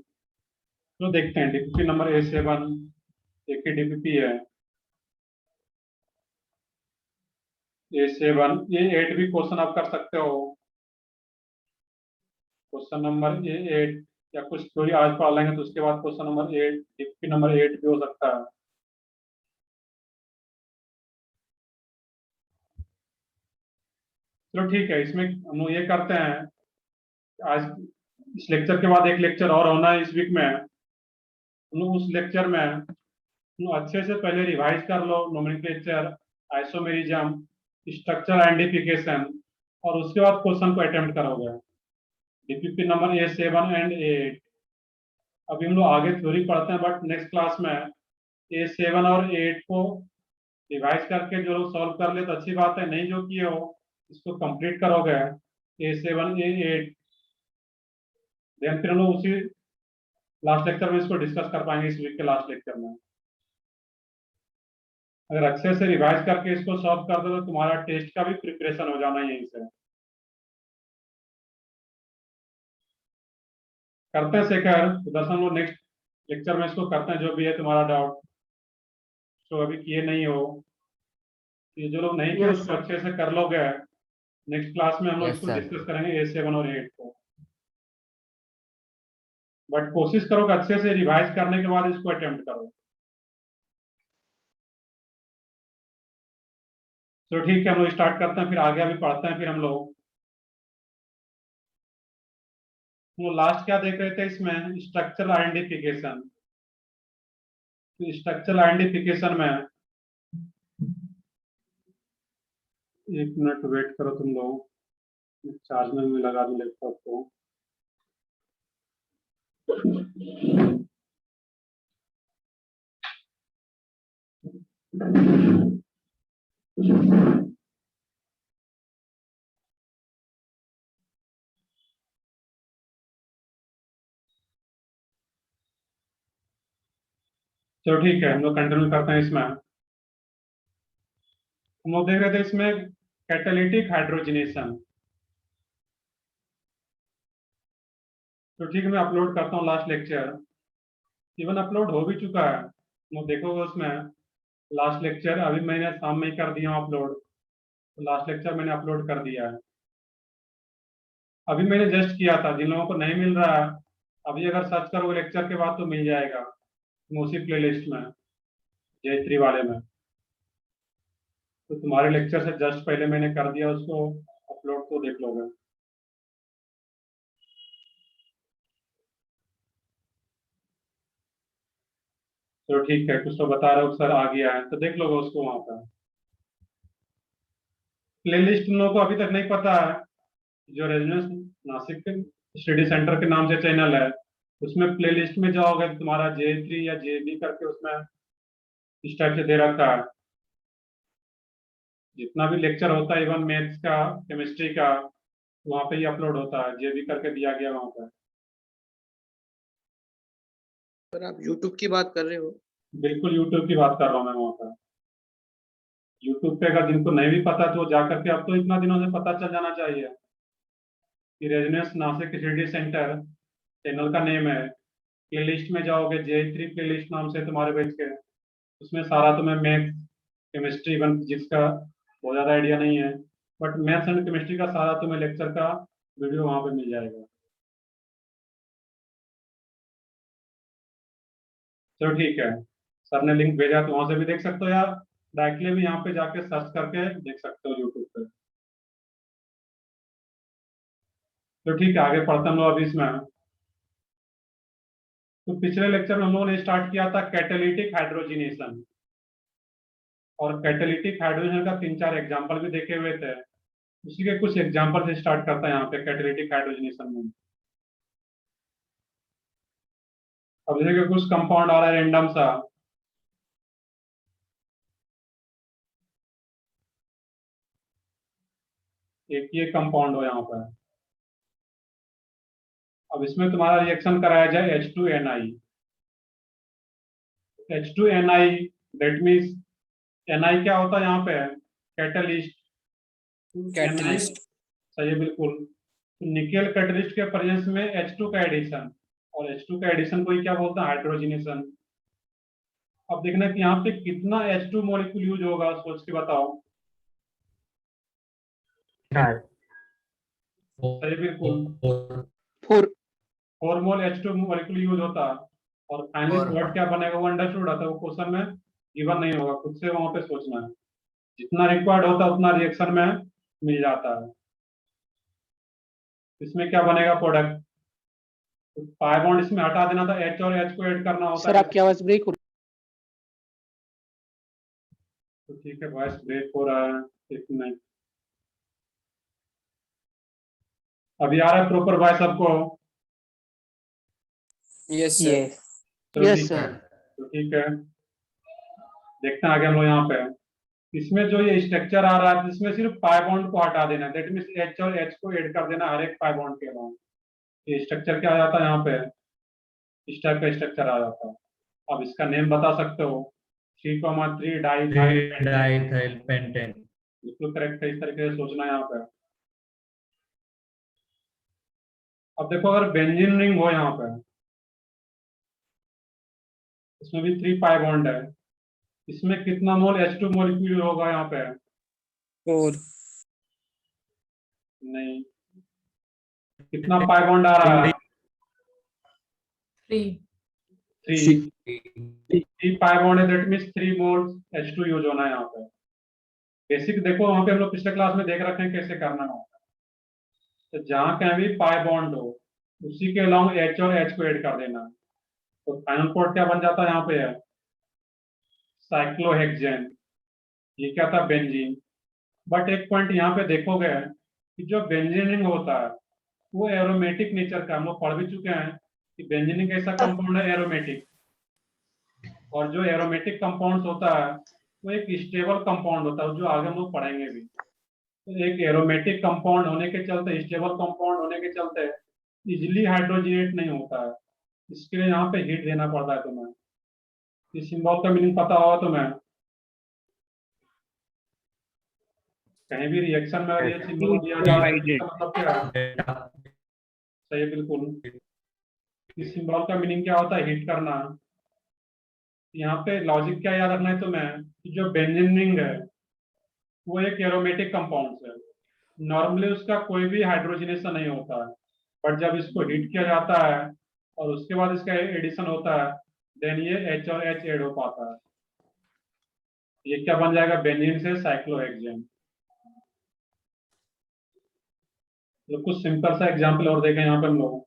तो देखते हैं डीपीपी नंबर A7 एक ही डीपीपी है। A7 ये 8 भी क्वेश्चन आप कर सकते हो। क्वेश्चन नंबर A8 या कुछ थ्योरी आज पढ़ लेंगे तो उसके बाद क्वेश्चन नंबर 8 डीपीपी नंबर 8 भी हो सकता है। चलो ठीक है, इसमें हम लोग ये करते हैं, आज इस लेक्चर के बाद एक लेक्चर और होना है इस वीक में। हम लोग उस लेक्चर में हम लोग अच्छे से पहले रिवाइज कर लो नोमेनक्लेचर, आइसोमेरिज्म, स्ट्रक्चर आइडेंटिफिकेशन, और उसके बाद क्वेश्चन को अटेम्प्ट करोगे DPP number A7 and A8। अभी हम लोग आगे थ्योरी पढ़ते हैं, बट नेक्स्ट क्लास में A7 और A8 को रिवाइज करके जो लोग सॉल्व कर ले तो अच्छी बात है, नहीं जो किए हो इसको कंप्लीट करोगे A7 A8। देन फिर हम लोग उसी लास्ट लेक्चर में इसको डिस्कस कर पाएंगे, इस वीक के लास्ट लेक्चर में। अगर अच्छे से रिवाइज करके इसको सॉल्व कर दो तो तुम्हारा टेस्ट का भी प्रिपरेशन हो जाना यहीं से। करते हैं शेखर, तो दस हम लोग नेक्स्ट लेक्चर में इसको करते हैं, जो भी है तुम्हारा डाउट तो अभी किए नहीं हो, ये जो लोग नहीं किए उसको अच्छे से कर लोगे। नेक्स्ट क्लास में हम लोग Yes, इसको sir. डिस्कस करेंगे A7 और A8 को। बट कोशिश करो कि अच्छे से रिवाइज करने के बाद इसको अटेम्प्ट करो। तो ठीक है, हम लोग स्टार्ट करते हैं, फिर आगे अभी पढ़ते हैं फिर हम लोग। वो लास्ट क्या देख रहे थे इसमें, स्ट्रक्चरल आइडेंटिफिकेशन। स्ट्रक्चरल आइडेंटिफिकेशन में, एक मिनट वेट करो तुम लोग, चार्ज में भी लगा दूं लैपटॉप को। चलो ठीक है, हम लोग कंटिन्यू करते हैं इसमें। हम लोग देख रहे थे इसमें कैटालिटिक हाइड्रोजनेशन। तो ठीक है, मैं अपलोड करता हूँ लास्ट लेक्चर, इवन अपलोड हो भी चुका है, वो देखोगे उसमें लास्ट लेक्चर अभी मैंने शाम में ही कर दिया हूँ अपलोड। तो लास्ट लेक्चर मैंने अपलोड कर दिया है, अभी मैंने जस्ट किया था। जिन लोगों को नहीं मिल रहा है, अभी अगर सर्च करोगे लेक्चर के बाद तो मिल जाएगा उसी प्लेलिस्ट में, J3 वाले में। तो तुम्हारे लेक्चर से जस्ट पहले मैंने कर दिया उसको अपलोड, तो देख लोगे। तो ठीक है, कुछ तो बता रहे हो सर आ गया है, तो देख लोगे उसको वहां पर। प्लेलिस्ट तुम लोगों को अभी तक नहीं पता है, जो रेजिडेंस नासिक स्टडी सेंटर के नाम से चैनल है, उसमें प्लेलिस्ट में जाओगे तो तुम्हारा J3 या JB करके उसमें इस टाइप से दे रखा है। जितना भी लेक्चर होता है, इवन मैथ्स का, केमिस्ट्री का, वहां पे ही अपलोड होता है, JB करके दिया गया वहां पर। सर आप YouTube की बात कर रहे हो? बिल्कुल यूट्यूब की बात कर रहा हूँ मैं वहां पर। यूट्यूब पे अगर जिनको नहीं भी पता तो जा करके, अब तो इतना दिनों से पता चल जाना चाहिए कि residence Nashik study centre channel का नेम है। प्ले लिस्ट में जाओगे, J3 प्ले लिस्ट नाम से तुम्हारे बैच के, उसमें सारा तुम्हें मैथ्स, केमिस्ट्री, इवन फिजिक्स का बहुत ज़्यादा आइडिया नहीं है, बट मैथ्स एंड केमिस्ट्री का सारा तुम्हें लेक्चर का वीडियो वहाँ पे मिल जाएगा। चलो ठीक है, सर ने लिंक भेजा तो वहां से भी देख सकते हो, या डायरेक्टली भी यहाँ पे जाके सर्च करके देख सकते हो यूट्यूब पे। तो ठीक है, आगे पढ़ते हम लोग अभी इसमें। तो पिछले लेक्चर में हम लोगों ने स्टार्ट किया था कैटालिटिक हाइड्रोजनेशन, और कैटालिटिक हाइड्रोजन का 3-4 एग्जांपल भी देखे हुए थे। उसी के कुछ एग्जांपल से स्टार्ट करता है यहाँ पे कैटालिटिक हाइड्रोजनेशन में। अब जैसे कि कुछ कंपाउंड आ रहा है रैंडम सा, एक ये कंपाउंड हो यहाँ पर। अब इसमें तुम्हारा रिएक्शन कराया जाए H2Ni। H2Ni, that means Ni क्या होता है यहाँ पे, कैटलिस्ट। Catalyst. सही है, बिल्कुल। तो निकेल कैटलिस्ट के प्रेजेंस में H2 का एडिशन, और H2 का एडिशन को ही क्या बोलते हैं, हाइड्रोजनेशन। अब देखना कि यहाँ पे कितना H2 मॉलिक्यूल यूज होगा, सोच के बताओ। 4 सही, बिल्कुल। 4 4 मोल H2 मॉलिक्यूल यूज होता है, और फाइनली और- प्रोडक्ट क्या बनेगा वो अंडरस्टूड आता है, वो क्वेश्चन में गिवन नहीं होगा, खुद से वहां पे सोचना है। जितना रिक्वायर्ड होता है उतना रिएक्शन में मिल जाता है। इसमें क्या बनेगा प्रोडक्ट, तो पाई बॉन्ड इसमें हटा देना था, H और H को ऐड करना होता सर है। आपकी आवाज ब्रेक हो रही तो ठीक है, वॉइस ब्रेक हो रहा है, एक मिनट। अभी आ रहा है प्रॉपर वॉइस सबको? Yes, है। sir. यस चलो यस ठीक है, सर। तो ठीक है, देखते हैं आगे हम लोग यहाँ पे। इसमें जो ये स्ट्रक्चर आ रहा है, इसमें सिर्फ पाई बॉन्ड को हटा देना है, दैट मीन्स H और H को ऐड कर देना हर एक पाई बॉन्ड के अलावा। ये स्ट्रक्चर क्या आ जाता है यहाँ पे, इस टाइप का स्ट्रक्चर आ जाता है। अब इसका नेम बता सकते हो, 3,3 डाई। 3-diethyl pentane. बिल्कुल करेक्ट है, इस तरीके से सोचना है यहाँ पे। अब देखो, अगर बेंजीन रिंग हो यहाँ पे, इसमें भी 3 पाई बॉन्ड है, इसमें कितना मोल H2 मॉलिक्यूल होगा यहाँ पे? 4. नहीं, कितना पाई बॉन्ड आ रहा है? 3 3 pi bond है, that means 3 moles H2 use होना है यहाँ पे। बेसिक देखो वहां पे हम लोग पिछले क्लास में देख रखे हैं कैसे करना है। तो जहां कहीं भी पाई बॉन्ड हो उसी के अलॉन्ग H और H को ऐड कर देना। तो फाइनल कोड क्या बन जाता है यहाँ पे है साइक्लोहेक्सेन। ये क्या था बेंजीन। बट एक पॉइंट यहाँ पे देखोगे कि जो बेंजीनिंग होता है वो एरोमेटिक नेचर का, हम लोग पढ़ भी चुके हैं कि बेंजीनिंग ऐसा कंपाउंड है एरोमेटिक, और जो एरोमेटिक कंपाउंड होता है वो एक स्टेबल कंपाउंड होता है जो आगे हम लोग पढ़ेंगे भी। तो एक एरोमेटिक कंपाउंड होने के चलते, स्टेबल कंपाउंड होने के चलते इजिली हाइड्रोजनेट नहीं होता है। इसके लिए यहाँ पे हीट देना पड़ता है तुम्हें। इस सिंबल का मीनिंग पता होगा तुम्हें? कहीं भी रिएक्शन में अगर ये सिंबल दिया जा रहा है तो इसका मतलब क्या है? सही है, बिल्कुल। इस सिंबल का मीनिंग क्या होता है? हीट करना। यहाँ पे लॉजिक क्या याद रखना है तुम्हें कि जो बेंजीन रिंग है वो एक एरोमेटिक कंपाउंड है। नॉर्मली उसका कोई भी हाइड्रोजनेशन नहीं होता है, बट जब इसको हीट किया जाता है और उसके बाद इसका एडिशन होता है देन ये H और H ऐड हो पाता है। ये क्या बन जाएगा? बेंजीन से साइक्लोहेक्सेन। तो कुछ सिंपल सा एग्जांपल और देखें यहाँ पे हम लोग।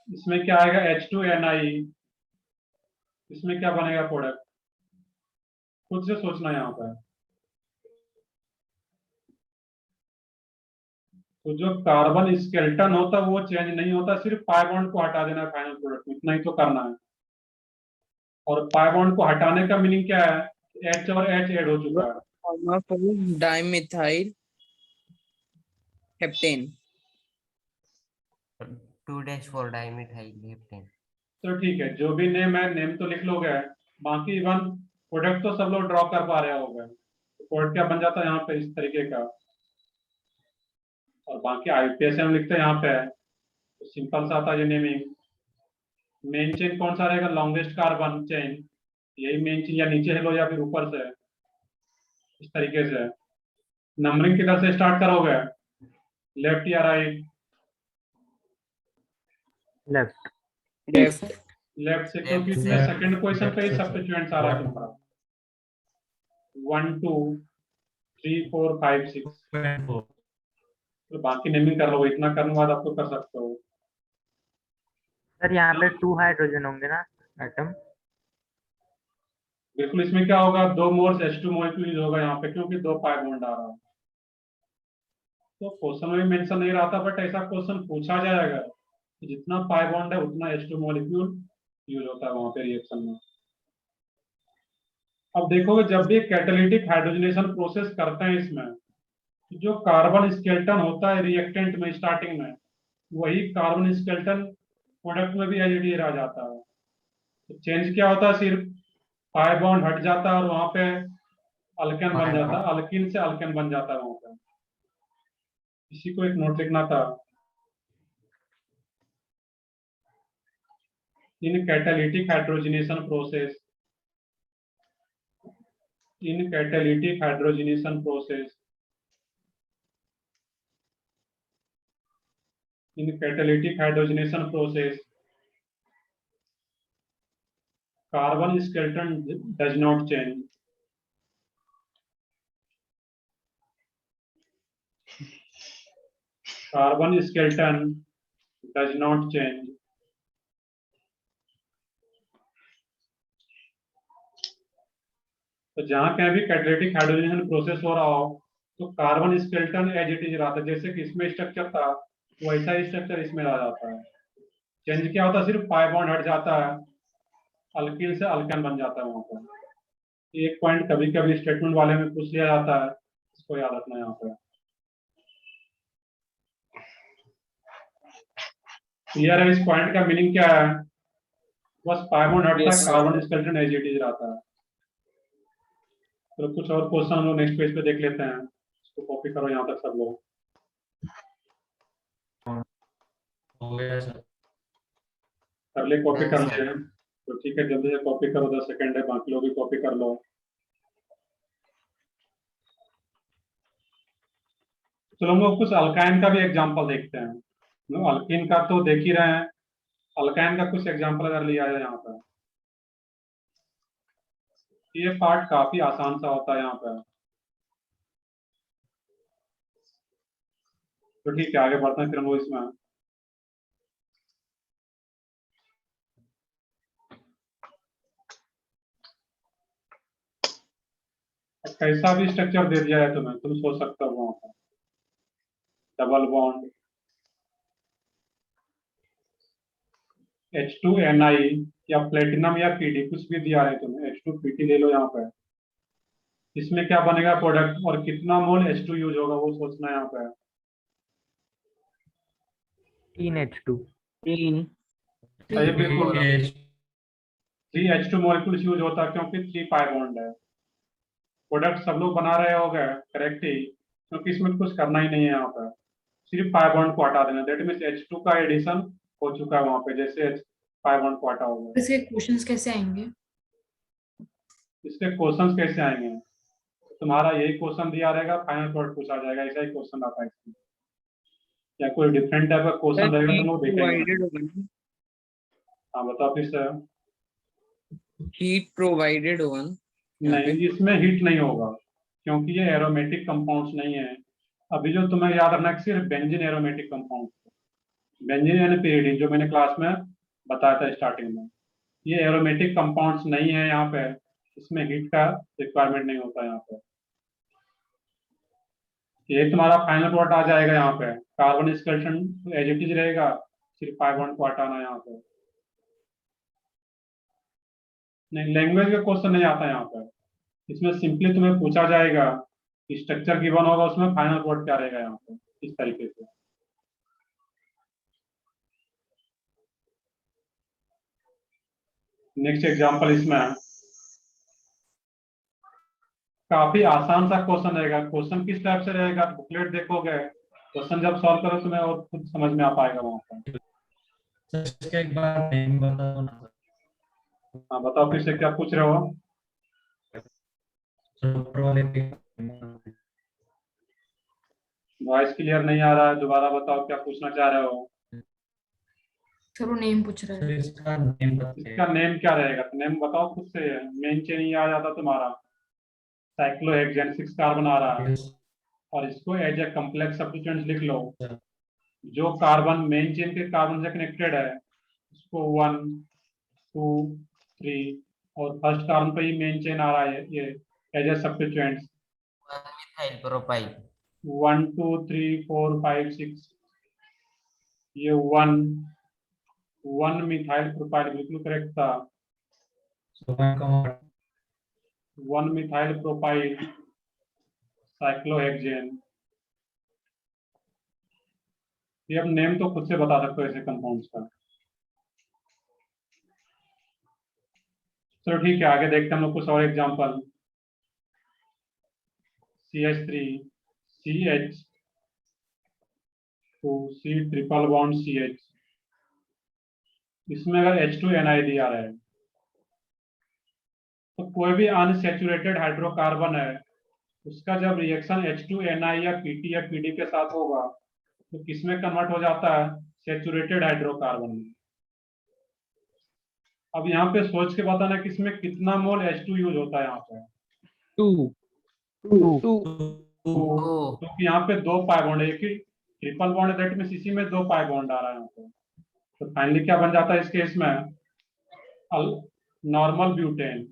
इसमें क्या आएगा? H2Ni। इसमें क्या बनेगा प्रोडक्ट? खुद से सोचना यहाँ पर। तो जो कार्बन स्केलेटन होता है वो चेंज नहीं होता, सिर्फ पाई बॉन्ड को हटा देना है फाइनल प्रोडक्ट में, इतना ही तो करना है। और पाई बॉन्ड को हटाने का मीनिंग क्या है? H और H ऐड हो चुका है। Formula for dimethyl heptane. 2-4 dimethyl heptane। तो ठीक है, जो भी नेम है नेम तो लिख लोगे, बाकी इवन प्रोडक्ट तो सब लोग ड्रॉ कर पा रहे होंगे। प्रोडक्ट क्या बन जाता है यहाँ पे इस तरीके का, और बाकी आईपीएस हम लिखते हैं यहाँ पे, तो सिंपल सा आता है ये नेमिंग। मेन चेन कौन सा रहेगा? लॉन्गेस्ट कार्बन चेन, यही मेन चेन, या नीचे है लो या फिर ऊपर से, इस तरीके से। नंबरिंग किधर से स्टार्ट करोगे? लेफ्ट या राइट? लेफ्ट। Left. लेफ्ट से, क्योंकि इसमें सेकंड क्वेश्चन पे ही सब्स्टिट्यूएंट्स आ रहा है तुम्हारा। 1 2 3 4 5 6, तो बाकी नेमिंग कर लो, इतना करने के बाद आप तो कर सकते हो। सर यहाँ पे 2 हाइड्रोजन होंगे ना एटम? बिल्कुल। इसमें क्या होगा? 2 मोल्स H2 मॉलिक्यूल यूज होगा यहाँ पे, क्योंकि 2 पाई बॉन्ड आ रहा है। तो क्वेश्चन में मेंशन नहीं रहा था, बट ऐसा क्वेश्चन पूछा जाएगा कि जितना पाई बॉन्ड है उतना H2 मॉलिक्यूल यूज होता है वहां पे रिएक्शन में। अब देखोगे जब भी कैटालिटिक हाइड्रोजनेशन प्रोसेस करते हैं इसमें, जो कार्बन स्केलेटन होता है रिएक्टेंट में स्टार्टिंग में, वही कार्बन स्केलेटन प्रोडक्ट में भी एज इट इज रह जाता है। तो चेंज क्या होता है? सिर्फ पाई बॉन्ड हट जाता है और वहां पे अल्केन बन जाता है, अल्किन से अल्केन बन जाता है वहां पे। इसी को एक नोट लिखना था। In catalytic hydrogenation process, in catalytic hydrogenation process, in catalytic hydrogenation process, carbon skeleton does not change. Carbon skeleton does not change. तो जहां कहीं भी कैटालिटिक हाइड्रोजनेशन प्रोसेस हो रहा हो तो carbon skeleton as it is रहता है, जैसे कि इसमें स्ट्रक्चर था वैसा ही स्ट्रक्चर इसमें आ जाता है। चेंज क्या होता है? सिर्फ पाई बॉन्ड हट जाता है, अल्किल से अल्केन बन जाता है वहां पर। एक पॉइंट कभी कभी स्टेटमेंट वाले में पूछ लिया जाता है, इसको याद रखना यहाँ पे। क्लियर है? इस पॉइंट का मीनिंग क्या है? बस पाई बॉन्ड हटता है, carbon skeleton as it is रहता है। तो कुछ और क्वेश्चन हम लोग नेक्स्ट पेज पे देख लेते हैं, इसको कॉपी करो यहाँ तक सब लोग। हो गया सर। कर ले, कॉपी हाँ, कर सर। ले। तो ठीक है, जल्दी से कॉपी करो, 10 सेकंड है, बाकी लोग भी कॉपी कर लो। चलो हम लोग कुछ अल्काइन का भी एग्जांपल देखते हैं। अल्कीन का तो देख ही रहे हैं, अल्काइन का कुछ एग्जांपल अगर लिया जाए यहाँ पर, ये पार्ट काफी आसान सा होता है यहाँ पर। तो ठीक है, आगे बढ़ते हैं फिर हम लोग इसमें। कैसा भी स्ट्रक्चर दे दिया है तुम्हें, तुम सोच सकते हो वहां पर, डबल बॉन्ड H2Ni या प्लेटिनम या Pd, कुछ भी दिया है तुम्हें, H2Pt ले लो यहाँ पर। इसमें क्या बनेगा प्रोडक्ट, और कितना मोल H2 यूज होगा वो सोचना है यहाँ पर। 3H2 3 सही, बिल्कुल। H 3H2 मॉलिक्यूल्स यूज होता है क्योंकि 3 पाई बॉन्ड है। प्रोडक्ट सब लोग बना रहे हो गए करेक्ट ही, क्योंकि इसमें कुछ करना ही नहीं है यहाँ पर, सिर्फ पाई बॉन्ड को हटा देना। दैट मीन्स H2 का एडिशन हो चुका है वहां पे, जैसे पाई बॉन्ड को हटा होगा। इसके क्वेश्चंस कैसे आएंगे? इसके क्वेश्चंस कैसे आएंगे, तुम्हारा यही क्वेश्चन दिया रहेगा, फाइनल प्रोडक्ट पूछा जाएगा, ऐसा ही क्वेश्चन आता है इसमें, या कोई डिफरेंट टाइप का क्वेश्चन रहेगा तो हम लोग देखेंगे। प्रोवाइडेड होगा ना, हाँ बताओ फिर से। हीट प्रोवाइडेड होगा ना यहाँ पे? नहीं, इसमें हीट नहीं होगा क्योंकि ये एरोमेटिक कंपाउंड्स नहीं है। अभी जो तुम्हें याद रखना है कि सिर्फ बेंजीन एरोमेटिक कंपाउंड, बेंजीन यानी पीरियड, जो मैंने क्लास में बताया था स्टार्टिंग में, ये एरोमेटिक कंपाउंड्स नहीं है यहाँ पे, इसमें हीट का रिक्वायरमेंट नहीं होता यहाँ पे। ये तुम्हारा फाइनल प्रोडक्ट आ जाएगा यहाँ पे, carbon skeleton as it is रहेगा, सिर्फ पाई बॉन्ड को हटाना यहाँ पे। नहीं, लैंग्वेज का क्वेश्चन नहीं आता यहाँ पर, इसमें सिंपली तुम्हें पूछा जाएगा, स्ट्रक्चर गिवन होगा, उसमें फाइनल प्रोडक्ट क्या रहेगा यहाँ पे, इस तरीके से। नेक्स्ट एग्जांपल इसमें है, काफी आसान सा क्वेश्चन रहेगा। क्वेश्चन किस टाइप से रहेगा, बुकलेट देखोगे, क्वेश्चन जब सॉल्व करो तुम्हें और खुद समझ में आ पाएगा वहां पर। सर इसका एक बार नेम बता दो ना हाँ बताओ फिर से क्या पूछ रहे हो। सर, ऊपर वाले पे। वॉइस क्लियर नहीं आ रहा है, दोबारा बताओ क्या पूछना चाह रहे हो। सर वो नेम पूछ रहा सर है। इसका नेम इसका नेम क्या रहेगा, तो नेम बताओ खुद से, मेन चेन ही आ जाता तुम्हारा, साइक्लोहेक्सेन 6 कार्बन आ रहा है, और इसको एज ए कॉम्प्लेक्स सब्स्टिट्यूएंट्स लिख लो। जो कार्बन मेन चेन के कार्बन से कनेक्टेड है उसको 1 2 3, और फर्स्ट कार्बन पे ही मेन चेन आ रहा है, ये as a substituents 1 methyl propyl 1 2 3 4 5 6, ये 1 मिथाइल प्रोपाइल, बिल्कुल करेक्ट था। 1 मिथाइल प्रोपाइल साइक्लोहेक्सेन। ये अब नेम तो खुद से बता सकते हो ऐसे कंपाउंड्स का। चलो ठीक है, आगे देखते हैं हम लोग कुछ और example. CH3 CH 2 C triple bond CH, इसमें अगर H2Ni दिया रहा है तो कोई भी अनसैचुरेटेड हाइड्रोकार्बन है, उसका जब रिएक्शन H2Ni या Pt या Pd के साथ होगा तो किसमें कन्वर्ट हो जाता है, सैचुरेटेड हाइड्रोकार्बन में। अब यहाँ पे सोच के बताना किसमें कितना मोल H2 यूज होता है यहाँ पे। 2 2 क्योंकि यहाँ पे 2 पाई बॉन्ड है, एक ही ट्रिपल बॉन्ड है, दैट मींस इसी में 2 पाई बॉन्ड आ रहा है यहाँ पे। तो फाइनली क्या बन जाता है इस केस में, normal butane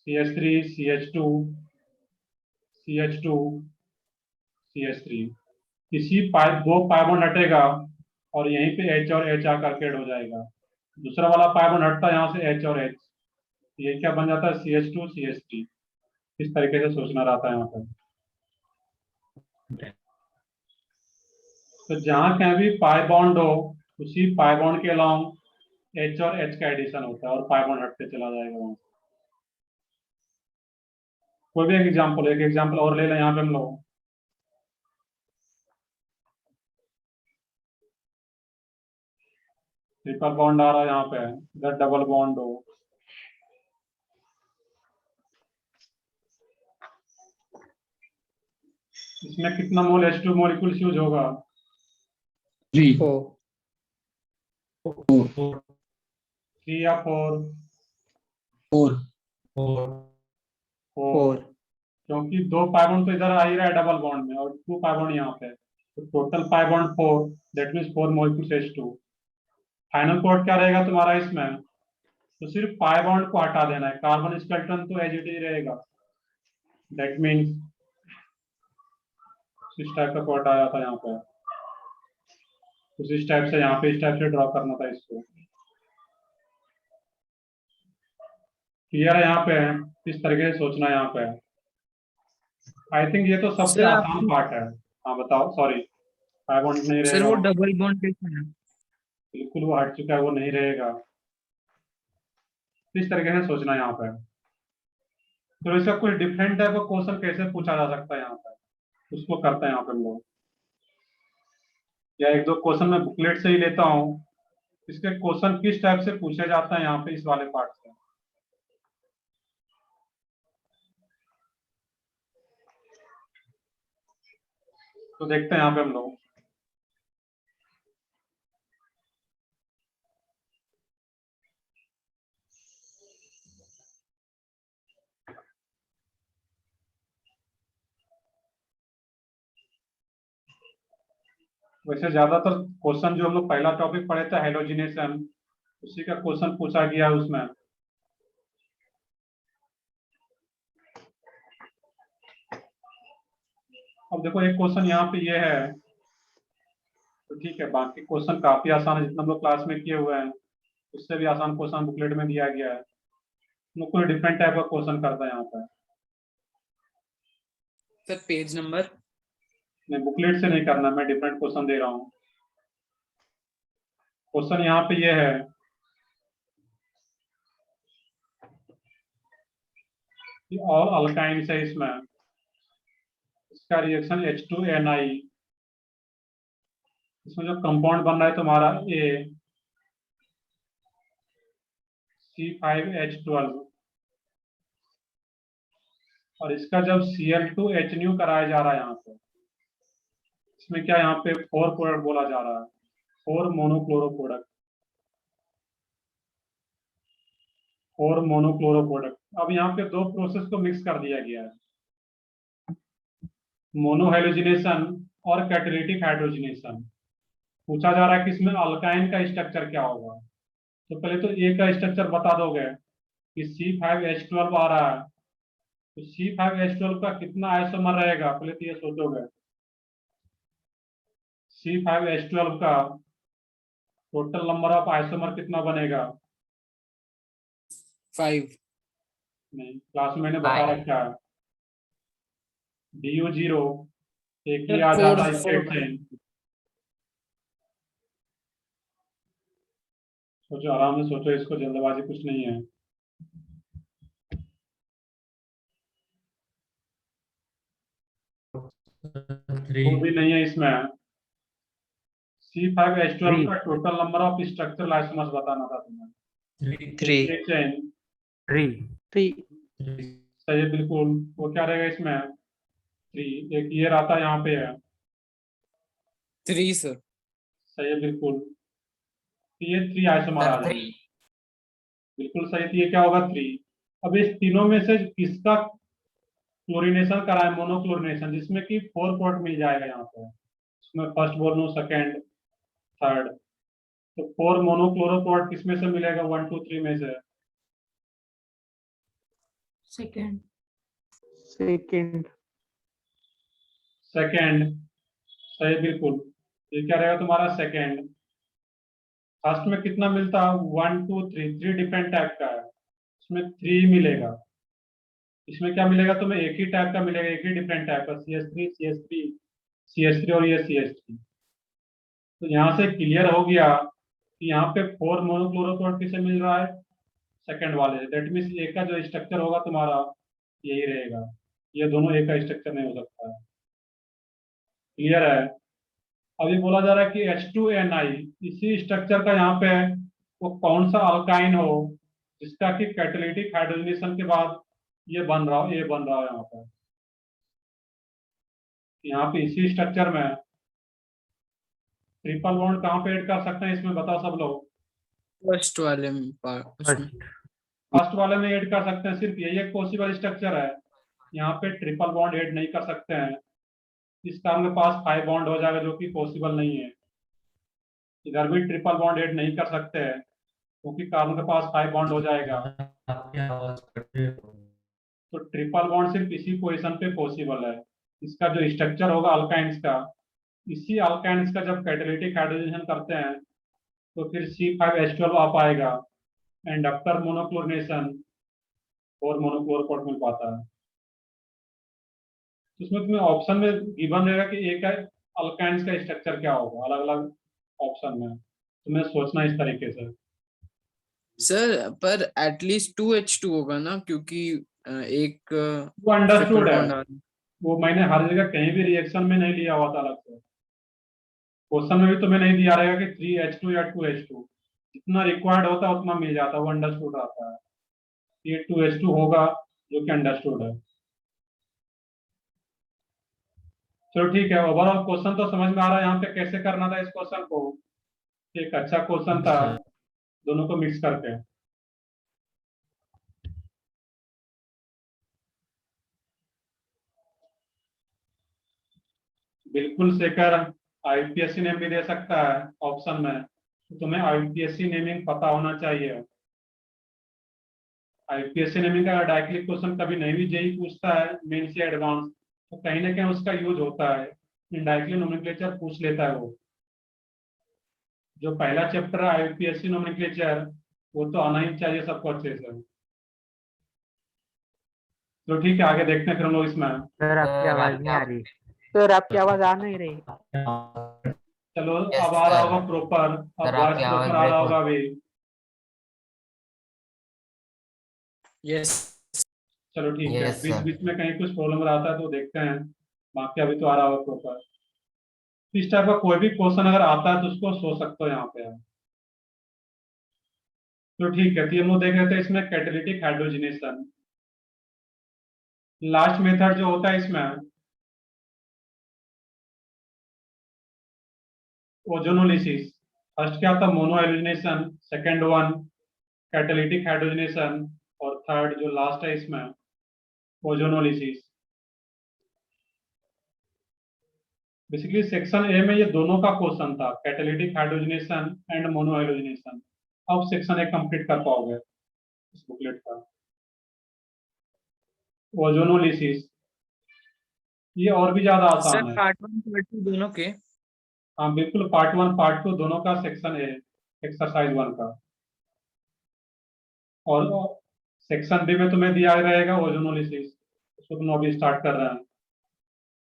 CH3 CH2 CH2 CH3, इसी 2 पाई बॉन्ड हटेगा और यहीं पे H और H आकर ऐड हो जाएगा। दूसरा वाला पाई बॉन्ड हटता है यहाँ से H और H, ये क्या बन जाता है CH2 CH3। इस तरीके से सोचना रहता है यहाँ पर। तो जहां कहीं भी पाई बॉन्ड हो, उसी पाई बॉन्ड के अलोंग H और H का एडिशन होता है और पाई बॉन्ड हटते चला जाएगा वहां। कोई भी एक एग्जांपल और ले लें यहाँ पे हम लोग। ट्रिपल बॉन्ड आ रहा है यहाँ पे, इधर डबल बॉन्ड हो, इसमें कितना मोल H2 मॉलिक्यूल्स यूज होगा? 3. 4 3 या 4? 4. 4 4, क्योंकि 2 पाई बॉन्ड तो इधर आ ही रहा है डबल बॉन्ड में और 2 पाई बॉन्ड यहाँ पे है, तो total pi bond 4, that means 4 molecules H2। Final code क्या रहेगा तुम्हारा इसमें? तो सिर्फ पाई बॉन्ड को हटा देना है, कार्बन स्केलेटन तो एज इट इज रहेगा। दैट मीन्स इस टाइप का कोड आया था यहाँ पे, उस टाइप से यहाँ पे इस टाइप से ड्रॉ करना था इसको। क्लियर है यहाँ पे? इस तरीके से सोचना है यहाँ पे। आई थिंक ये तो सबसे Sir, आसान पार्ट है। हाँ बताओ, सॉरी पाई बॉन्ड नहीं सर रहेगा, वो डबल बॉन्ड कैसे है? बिल्कुल वो हट चुका है, वो नहीं रहेगा। इस तरीके से सोचना है यहाँ पे। तो इसका कोई डिफरेंट टाइप का क्वेश्चन कैसे पूछा जा सकता है यहाँ पे, उसको करते हैं यहाँ पे हम लोग। या एक दो क्वेश्चन मैं बुकलेट से ही लेता हूँ, इसके क्वेश्चन किस टाइप से पूछे जाते हैं यहाँ पे इस वाले पार्ट से। तो देखते हैं यहाँ पे हम लोग। वैसे ज्यादातर क्वेश्चन जो हम लोग पहला टॉपिक पढ़े थे हेलोजिनेशन, उसी का क्वेश्चन पूछा गया है उसमें। अब देखो एक क्वेश्चन यहाँ पे ये है, तो ठीक है, बाकी क्वेश्चन काफी आसान है जितना हम लोग क्लास में किए हुए हैं, उससे भी आसान क्वेश्चन बुकलेट में दिया गया है। हम लोग कोई डिफरेंट टाइप का क्वेश्चन करता है यहाँ पे। Sir page number? नहीं, बुकलेट से नहीं करना, मैं डिफरेंट क्वेश्चन दे रहा हूँ। क्वेश्चन यहाँ पे ये है, कि ऑल अल्काइंस है इसमें, इसका रिएक्शन H2Ni, इसमें जो कंपाउंड बन रहा है तुम्हारा C5H12, और इसका जब Cl2H कराया जा रहा है यहाँ पे, इसमें क्या यहाँ पे 4 प्रोडक्ट बोला जा रहा है, 4 मोनोक्लोरो प्रोडक्ट, 4 मोनोक्लोरो प्रोडक्ट। अब यहाँ पे दो प्रोसेस को मिक्स कर दिया गया है, मोनोहेलोजिनेशन और कैटालिटिक हाइड्रोजनेशन। पूछा जा रहा है कि इसमें अल्काइन का स्ट्रक्चर क्या होगा। तो पहले तो ए का स्ट्रक्चर बता दोगे कि C5H12 आ रहा है, तो C5H12 का कितना आइसोमर रहेगा, पहले तो ये सोचोगे। C5H12 का टोटल नंबर ऑफ आइसोमर कितना बनेगा? 5. नहीं, क्लास में मैंने बता 5 रखा है, DU0 एक ही Sir, आ जाता है 4. State chain. सोचो, आराम से सोचो, इसको जल्दबाजी कुछ नहीं है। 3 वो भी नहीं है इसमें। C5H12 Three. का total number of structural isomers बताना था तुम्हें। 3 स्टेट चेन 3. 3. सही है, बिल्कुल। वो क्या रहेगा इसमें? 3। एक ये रहता है यहाँ पे है, 3 सर. सही है बिल्कुल। तो ये 3 आइसोमर आ सर जाएंगे, 3 बिल्कुल सही। तो ये क्या होगा 3। अब इस तीनों में से किसका क्लोरीनेशन कराए, मोनोक्लोरिनेशन, जिसमें कि 4 प्रोडक्ट मिल जाएगा यहाँ पे। इसमें फर्स्ट बोल लूँ, सेकेंड, थर्ड, तो 4 मोनोक्लोरो प्रोडक्ट किसमें से मिलेगा? 1 2 3 में से। सेकेंड। सेकंड. सेकेंड, सही बिल्कुल। ये क्या रहेगा तुम्हारा? सेकेंड। फर्स्ट में कितना मिलता है? 1 2 3, 3 डिफरेंट टाइप का है, इसमें 3 मिलेगा। इसमें क्या मिलेगा तुम्हें? एक ही टाइप का मिलेगा, एक ही डिफरेंट टाइप का, CH3 और ये CH3। तो यहाँ से क्लियर हो गया कि यहाँ पे 4 मोनोक्लोरोप्रोड किसे मिल रहा है? सेकंड वाले। दैट मीन्स ए का जो स्ट्रक्चर होगा तुम्हारा यही रहेगा, ये दोनों ए का स्ट्रक्चर नहीं हो सकता है। क्लियर है? अभी बोला जा रहा है कि H2Ni इसी स्ट्रक्चर का यहाँ पे वो कौन सा अल्काइन हो जिसका कि कैटालिटिक हाइड्रोजनेशन के बाद ये बन रहा हो, ये बन रहा है यहाँ पर। यहाँ पे इसी स्ट्रक्चर में ट्रिपल बॉन्ड कहाँ पे ऐड कर सकते हैं इसमें बताओ सब लोग। फर्स्ट वाले में उसमें फर्स्ट वाले में ऐड कर सकते हैं, सिर्फ यही एक पॉसिबल स्ट्रक्चर है। यहाँ पे ट्रिपल बॉन्ड ऐड नहीं कर सकते हैं, इस कारण के पास 5 बॉन्ड हो जाएगा जो कि पॉसिबल नहीं है। इधर भी ट्रिपल बॉन्ड ऐड नहीं कर सकते हैं क्योंकि कार्बन के पास 5 बॉन्ड हो जाएगा। आपकी आवाज कट रही है। तो ट्रिपल बॉन्ड सिर्फ इसी पोजीशन पे पॉसिबल है। इसका जो स्ट्रक्चर होगा अल्काइंस का, इसी अल्काइंस का जब कैटालिटिक हाइड्रोजनेशन करते हैं तो फिर C5H12 आ पाएगा एंड आफ्टर मोनोक्लोरिनेशन और मोनोक्लोर कोट मिल पाता है। इसमें तुम्हें ऑप्शन में गिवन रहेगा कि एक है अल्काइंस का स्ट्रक्चर क्या होगा, अलग अलग ऑप्शन में तुम्हें सोचना इस तरीके से। सर पर एटलीस्ट 2H2 होगा ना, क्योंकि एक वो अंडरस्टूड triple है, bond आ रहा है। वो मैंने हर जगह कहीं भी रिएक्शन में नहीं लिया हुआ था अलग से। क्वेश्चन में भी तुम्हें नहीं दिया रहेगा कि 3H2 या 2H2, जितना रिक्वायर्ड होता है उतना मिल जाता है, वो अंडरस्टूड रहता है। ये 2H2 होगा जो कि अंडरस्टूड है। चलो ठीक है, ओवरऑल क्वेश्चन तो समझ में आ रहा है यहाँ पे कैसे करना था इस क्वेश्चन को। एक अच्छा क्वेश्चन था दोनों को मिक्स करके। बिल्कुल सेकर आईपीएससी नेम भी दे सकता है ऑप्शन में, तो तुम्हें आईपीएससी नेमिंग पता होना चाहिए। आईपीएससी नेमिंग का डायरेक्टली क्वेश्चन कभी नहीं भी जेई पूछता है मेन से एडवांस, तो कहीं ना कहीं उसका यूज होता है, इनडायरेक्टली नोमेनक्लेचर पूछ लेता है वो। जो पहला चैप्टर है आईपीएससी नोमेनक्लेचर, वो तो आना ही चाहिए सबको अच्छे से। तो ठीक है, आगे देखते हैं फिर हम लोग इसमें। सर आपकी सर, आवाज आपकी नहीं आ रही। सर आपकी आवाज आ नहीं रही। चलो Yes, अब आ रहा sir. होगा प्रॉपर, अब सर, वॉइस आपकी आवाज प्रॉपर आ रहा break होगा अभी। यस चलो ठीक है, Yes, बीच sir. बीच में कहीं कुछ प्रॉब्लम रहता है तो देखते हैं, बाकी अभी तो आ रहा होगा प्रॉपर। इस टाइप का कोई भी क्वेश्चन अगर आता है तो उसको सोच सकते हो यहाँ पे आप। तो ठीक है, तो हम लोग देख रहे थे इसमें कैटालिटिक हाइड्रोजनेशन। लास्ट मेथड जो होता है इसमें ओजोनोलिसिस। फर्स्ट क्या था mono hydrogenation, second one catalytic hydrogenation, और थर्ड जो लास्ट है इसमें ओजोनोलिसिस। बेसिकली सेक्शन ए में ये दोनों का क्वेश्चन था, catalytic hydrogenation and mono hydrogenation. अब सेक्शन ए कंप्लीट कर पाओगे इस बुकलेट का। ओजोनोलिसिस ये और भी ज्यादा सर, आसान है। पार्ट 1 पार्ट 2 दोनों के। हाँ बिल्कुल, पार्ट 1 पार्ट 2 दोनों का सेक्शन ए, एक्सरसाइज 1 का। और सेक्शन बी में तुम्हें दिया रहेगा ओजोनोलिसिस, उसको तुम अभी स्टार्ट कर रहे हैं।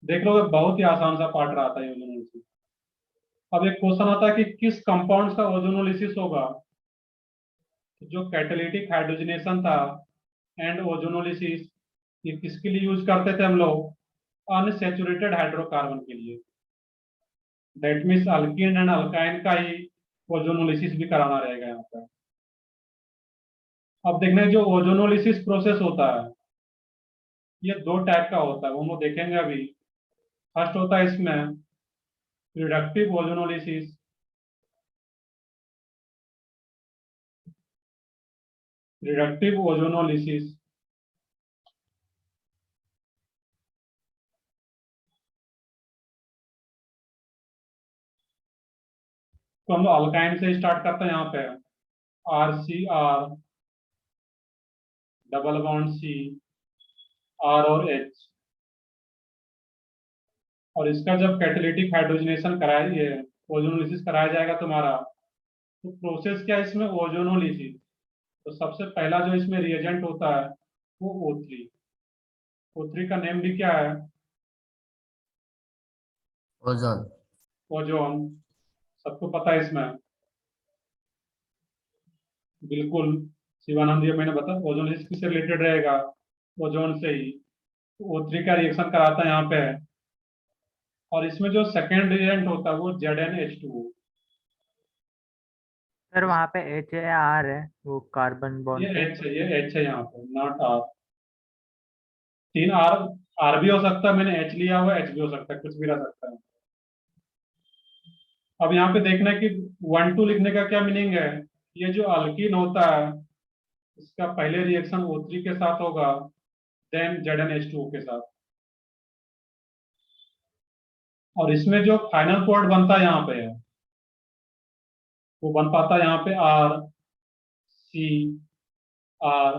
देख लो बहुत ही आसान सा पार्ट रहा था ये ओजोनोलिसिस। अब एक क्वेश्चन आता है कि किस कंपाउंड का ओजोनोलिसिस होगा। जो कैटालिटिक हाइड्रोजनेशन था एंड ओजोनोलिसिस, ये किसके लिए यूज करते थे हम लोग, अनसैचुरेटेड हाइड्रोकार्बन के लिए। That means alkyne and alkyne का ही ओजोनोलिसिस भी कराना रहेगा यहाँ पर। अब देखना है जो ओजोनोलिसिस प्रोसेस होता है ये 2 टाइप का होता है, वो हम लोग देखेंगे अभी। फर्स्ट होता है इसमें रिडक्टिव ओजोनोलिसिस। रिडक्टिव ओजोनोलिसिस तो हम लोग अल्काइन से स्टार्ट करते हैं। यहाँ पे RCr double bond C, R और H, और इसका जब कैटालिटिक हाइड्रोजनेशन कराइए, ओजोनोलिसिस कराया जाएगा तुम्हारा, तो प्रोसेस क्या है इसमें, ओजोनोलिसिस। तो सबसे पहला जो इसमें रिएजेंट होता है वो O3। O3 का नेम भी क्या है, Ozone. ओजोन। सबको पता है इसमें, बिल्कुल शिवानंद, ये मैंने बताया ओजोनोलिसिस किससे रिलेटेड रहेगा, ओजोन से ही। O3 का रिएक्शन कराता है यहाँ पे। और इसमें जो सेकेंड रिएजेंट होता है वो ZnH2। सर वहाँ पे HAR है वो कार्बन ये बॉन्ड पे। H है, ये H है यहाँ पे, नॉट R। 3 R आर भी हो सकता है, मैंने एच लिया हुआ, एच भी हो सकता है, कुछ भी रह सकता है। अब यहाँ पे देखना है कि 1,2 लिखने का क्या मीनिंग है। ये जो अल्कीन होता है इसका पहले रिएक्शन O3 के साथ होगा, देन ZnH2O के साथ, और इसमें जो फाइनल प्रोडक्ट बनता है यहाँ पे है वो बन पाता है यहाँ पे R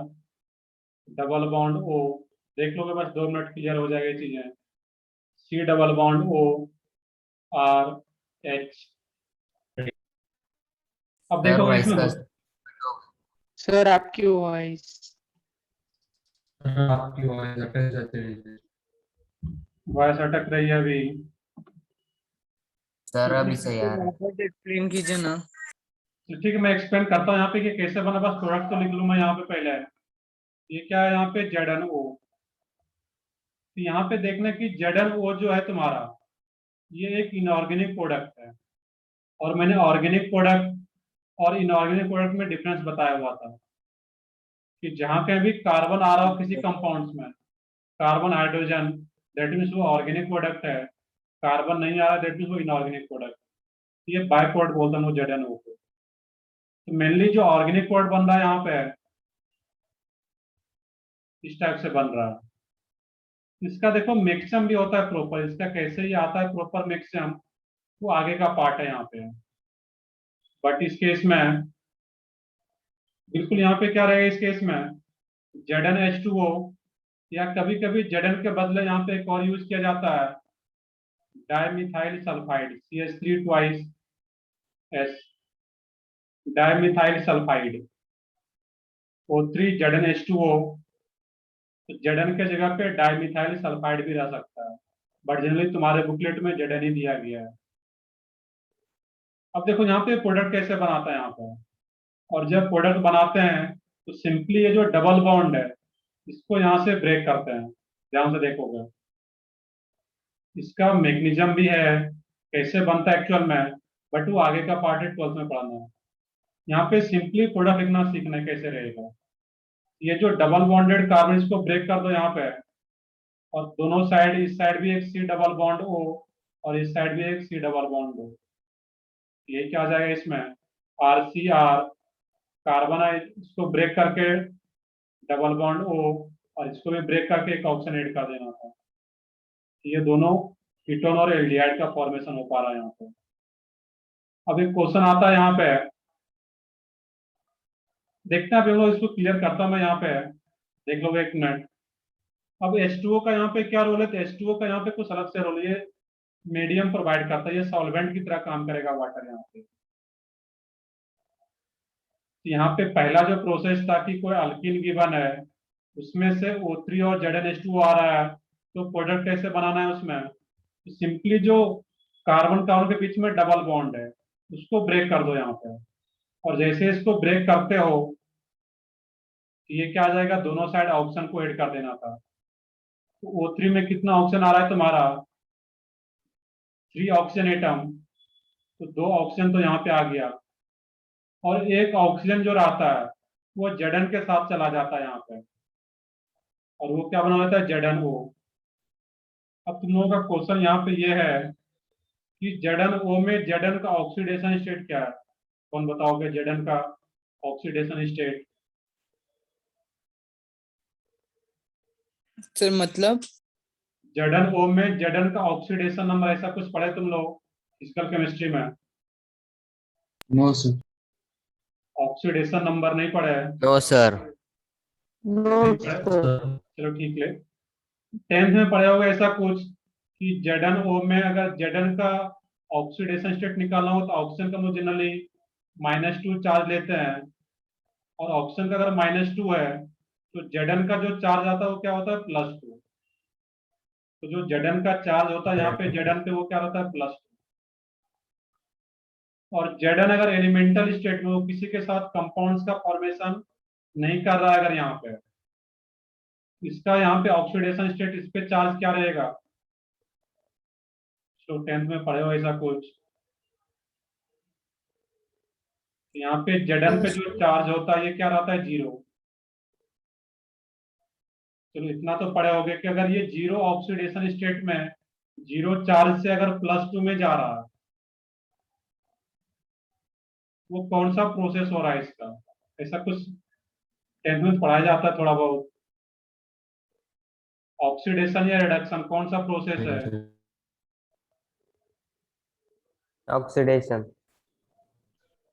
डबल बॉन्ड O। देख लोगे बस 2 मिनट क्लियर हो जाएगी चीजें। C double bond O RH। अब सर देखोगे वाइस इसमें का सर आपकी वॉइस सर आपकी वॉइस अटक जाती है। वॉइस अटक रही है अभी। सर अभी सही आ रहा है। वापस एक्सप्लेन कीजिए ना। तो ठीक है, मैं एक्सप्लेन करता हूँ यहाँ पे कि कैसे बना, बस प्रोडक्ट तो लिख लूँ मैं यहाँ पे पहले। ये क्या है यहाँ पे ZnO। तो यहाँ पे देखना कि ZnO जो है तुम्हारा ये एक इनऑर्गेनिक प्रोडक्ट है, और मैंने ऑर्गेनिक प्रोडक्ट और इनऑर्गेनिक प्रोडक्ट में डिफरेंस बताया हुआ था कि जहाँ कहीं भी कार्बन आ रहा हो किसी कंपाउंड्स में, कार्बन हाइड्रोजन, दैट मीन्स वो ऑर्गेनिक प्रोडक्ट है। कार्बन नहीं आ रहा दैट मीन्स वो इनऑर्गेनिक प्रोडक्ट। ये बाय प्रोडक्ट बोलते हैं वो ZnO को। तो मेनली जो ऑर्गेनिक प्रोडक्ट बन रहा है यहाँ पे इस टाइप से बन रहा है। इसका देखो मिक्सचम भी होता है प्रॉपर, इसका कैसे ही आता है प्रॉपर मिक्सचम वो आगे का पार्ट है यहाँ पे। बट इस केस में बिल्कुल यहाँ पे क्या रहेगा, इस केस में ZnH2O, या कभी कभी Zn के बदले यहाँ पे एक और यूज किया जाता है dimethyl sulphide CH3 twice S, dimethyl sulphide O3 ZnH2O। तो Zn के जगह पे डाइमिथाइल सल्फाइड भी रह सकता है, बट जनरली तुम्हारे बुकलेट में Zn ही दिया गया है। अब देखो यहाँ पे प्रोडक्ट कैसे बनाता है यहाँ पे, और जब प्रोडक्ट बनाते हैं तो सिंपली ये जो डबल बॉन्ड है इसको यहाँ से ब्रेक करते हैं। ध्यान से देखोगे इसका मैकेनिज्म भी है कैसे बनता है एक्चुअल में, बट वो आगे का पार्ट है, 12th में पढ़ना है। यहाँ पे सिंपली प्रोडक्ट लिखना सीखना है कैसे रहेगा। ये जो डबल बॉन्डेड कार्बन इसको ब्रेक कर दो यहाँ पे, और दोनों साइड, इस साइड भी एक C डबल बॉन्ड O और इस साइड भी एक C डबल बॉन्ड O। ये क्या आ जाएगा इसमें RCr, कार्बन है इसको ब्रेक करके डबल बॉन्ड O, और इसको भी ब्रेक करके एक ऑप्शन ऐड कर देना था। ये दोनों कीटोन और एल्डिहाइड का फॉर्मेशन हो पा रहा है यहाँ पे। अब एक क्वेश्चन आता है यहाँ पे, देखते हैं अभी हम लोग इसको क्लियर करता हूँ मैं यहाँ पे, देख लो एक मिनट। अब H2O का यहाँ पे क्या रोल है, तो H2O का यहाँ पे कुछ अलग से रोल है। ये मीडियम प्रोवाइड करता है, ये सॉल्वेंट की तरह काम करेगा वाटर यहाँ पे। तो यहाँ पे पहला जो प्रोसेस था कि कोई अल्कीन गिवन है उसमें से O3 और ZnH2O आ रहा है, तो प्रोडक्ट कैसे बनाना है उसमें, तो सिंपली जो कार्बन कार्बन के बीच में डबल बॉन्ड है उसको ब्रेक कर दो यहाँ पे, और जैसे इसको ब्रेक करते हो तो ये क्या आ जाएगा, दोनों साइड ऑप्शन को ऐड कर देना था। तो O3 में कितना ऑप्शन आ रहा है तुम्हारा, 3 ऑक्सीजन एटम, तो 2 ऑक्सीजन तो यहाँ पे आ गया, और एक ऑक्सीजन जो रहता है वो Zn के साथ चला जाता है यहाँ पे, और वो क्या बना देता है ZnO। अब तुम लोगों का क्वेश्चन यहाँ पे ये है कि ZnO में Zn का ऑक्सीडेशन स्टेट क्या है, कौन बताओगे Zn का ऑक्सीडेशन स्टेट। सर मतलब ZnO में Zn का ऑक्सीडेशन नंबर ऐसा कुछ पढ़े तुम लोग फिजिकल केमिस्ट्री में, नो सर। ऑक्सीडेशन नंबर नहीं पढ़े? No sir. नो नहीं पढ़े? सर चलो ठीक है, 10th में पढ़े होगा ऐसा कुछ कि ZnO में अगर Zn का ऑक्सीडेशन स्टेट निकालना हो तो ऑक्सीजन का हम जनरली -2 चार्ज लेते हैं, और ऑक्सीजन का अगर -2 है तो Zn का जो चार्ज आता है वो क्या होता है +2। तो जो Zn का चार्ज होता है यहाँ पे Zn पे वो क्या होता है +2। और Zn अगर एलिमेंटल स्टेट में वो किसी के साथ कंपाउंड्स का फॉर्मेशन नहीं कर रहा है, अगर यहाँ पे इसका यहाँ पे ऑक्सीडेशन स्टेट, इस पे चार्ज क्या रहेगा, तो 10th में पढ़े हो ऐसा कुछ। यहाँ पे Zn पे जो चार्ज होता है ये क्या रहता है 0। चलो इतना तो पढ़े होगे कि अगर ये जीरो ऑक्सीडेशन स्टेट में जीरो चार्ज से अगर +2 में जा रहा है, वो कौन सा प्रोसेस हो रहा है इसका? ऐसा कुछ 10th में पढ़ाया जाता है थोड़ा बहुत। ऑक्सीडेशन या रिडक्शन कौन सा प्रोसेस है? ऑक्सीडेशन।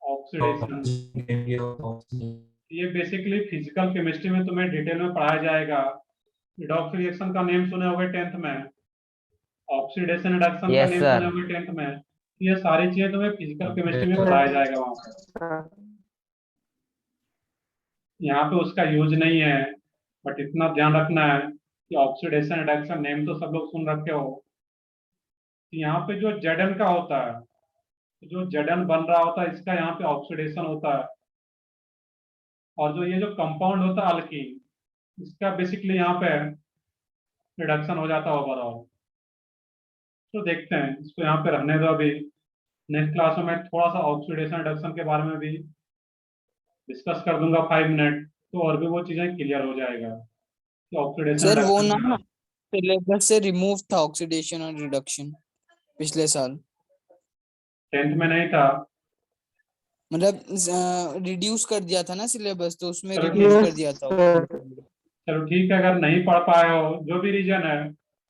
ऑक्सीडेशन। ये बेसिकली फिजिकल केमिस्ट्री में तुम्हें डिटेल में पढ़ाया जाएगा। रिडॉक्स रिएक्शन का नेम सुने होंगे 10th में, ऑक्सीडेशन रिडक्शन का Yes, नेम sir. सुने होंगे 10th में। ये सारी चीजें तुम्हें फिजिकल केमिस्ट्री में पढ़ाया जाएगा वहां पर। यहाँ पे उसका यूज नहीं है, बट इतना ध्यान रखना है कि ऑक्सीडेशन रिडक्शन नेम तो सब लोग सुन रखे हो। यहाँ पे जो Zn का होता है, जो Zn बन रहा होता है, इसका यहाँ पे ऑक्सीडेशन होता है। और जो ये जो कंपाउंड होता है अल्कीन, इसका बेसिकली यहाँ पे रिडक्शन हो जाता है ओवरऑल। तो देखते हैं, इसको यहाँ पे रहने दो अभी। नेक्स्ट क्लास में मैं थोड़ा सा ऑक्सीडेशन रिडक्शन के बारे में भी डिस्कस कर दूंगा 5 मिनट, तो और भी वो चीजें क्लियर हो जाएगा कि ऑक्सीडेशन सर वो रिडक्शन ना सिलेबस से रिमूव था ऑक्सीडेशन और रिडक्शन पिछले साल, 10th में नहीं था। मतलब रिड्यूस कर दिया था ना सिलेबस, तो उसमें चलो रिमूव ठीक- कर दिया था। चलो ठीक है, अगर नहीं पढ़ पाए हो जो भी रीजन है,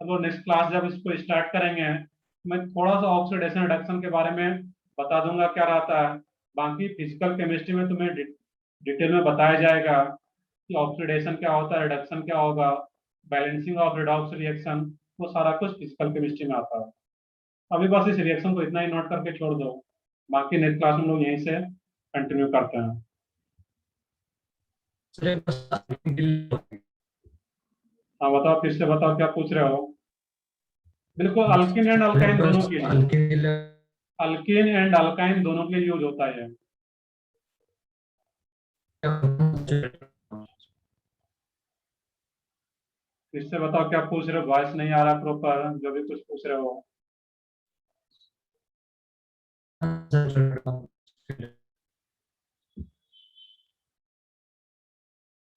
अब वो नेक्स्ट क्लास जब इसको स्टार्ट करेंगे, मैं थोड़ा सा ऑक्सीडेशन रिडक्शन के बारे में बता दूंगा क्या रहता है। बाकी फिजिकल केमिस्ट्री में तुम्हें डिटेल में बताया जाएगा कि ऑक्सीडेशन क्या होता है, रिडक्शन क्या होगा, बैलेंसिंग ऑफ रिडॉक्स रिएक्शन, वो सारा कुछ फिजिकल केमिस्ट्री में आता है। अभी बस इस रिएक्शन को इतना ही नोट करके छोड़ दो, बाकी नेक्स्ट क्लास में लोग यहीं से कंटिन्यू करते हैं। हाँ बताओ, फिर से बताओ क्या पूछ रहे हो। बिल्कुल, अल्किन एंड अल्काइन दोनों के लिए, अल्कीन एंड अल्काइन दोनों के लिए यूज होता है। फिर से बताओ क्या पूछ रहे हो, वॉइस नहीं आ रहा प्रॉपर, जो भी कुछ पूछ रहे हो।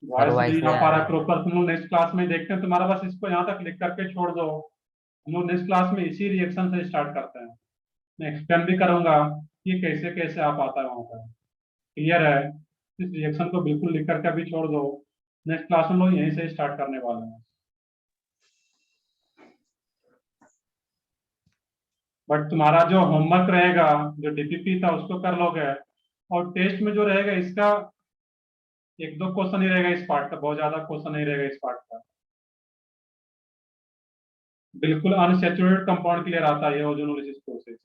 वॉइस voice नहीं आ नहीं पा आ रहा रहा। प्रॉपर, तुम लोग नेक्स्ट क्लास में देखते हैं। तुम्हारा बस इसको यहाँ तक लिख करके छोड़ दो, हम लोग नेक्स्ट क्लास में इसी रिएक्शन से स्टार्ट करते हैं। मैं एक्सप्लेन भी करूंगा कि कैसे कैसे आप आता है वहां पर। क्लियर है? इस रिएक्शन को बिल्कुल लिख करके अभी छोड़ दो, नेक्स्ट क्लास में लोग यहीं से स्टार्ट करने वाले हैं। बट तुम्हारा जो होमवर्क रहेगा, जो डीपीपी था उसको कर लोगे, और टेस्ट में जो रहेगा इसका 1-2 क्वेश्चन ही रहेगा इस पार्ट का, बहुत ज्यादा क्वेश्चन नहीं रहेगा इस पार्ट का। बिल्कुल अनसैचुरेटेड कंपाउंड के लिए आता है ये ओजोनोलिसिस प्रोसेस।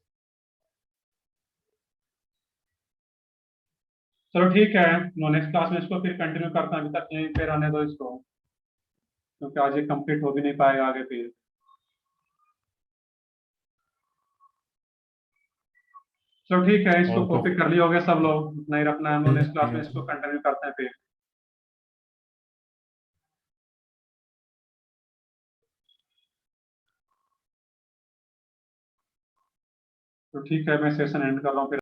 चलो ठीक है, नेक्स्ट क्लास में इसको फिर कंटिन्यू करता हूं। अभी तक यहीं पे रहने दो इसको, क्योंकि आज ये कंप्लीट हो भी नहीं पाएगा आगे फिर। चलो ठीक है, इसको कॉपी कर लिए होगे सब लोग, नहीं रखना है। हम लोग नेक्स्ट क्लास में इसको कंटिन्यू करते हैं फिर। तो ठीक है, मैं सेशन एंड कर रहा हूँ फिर।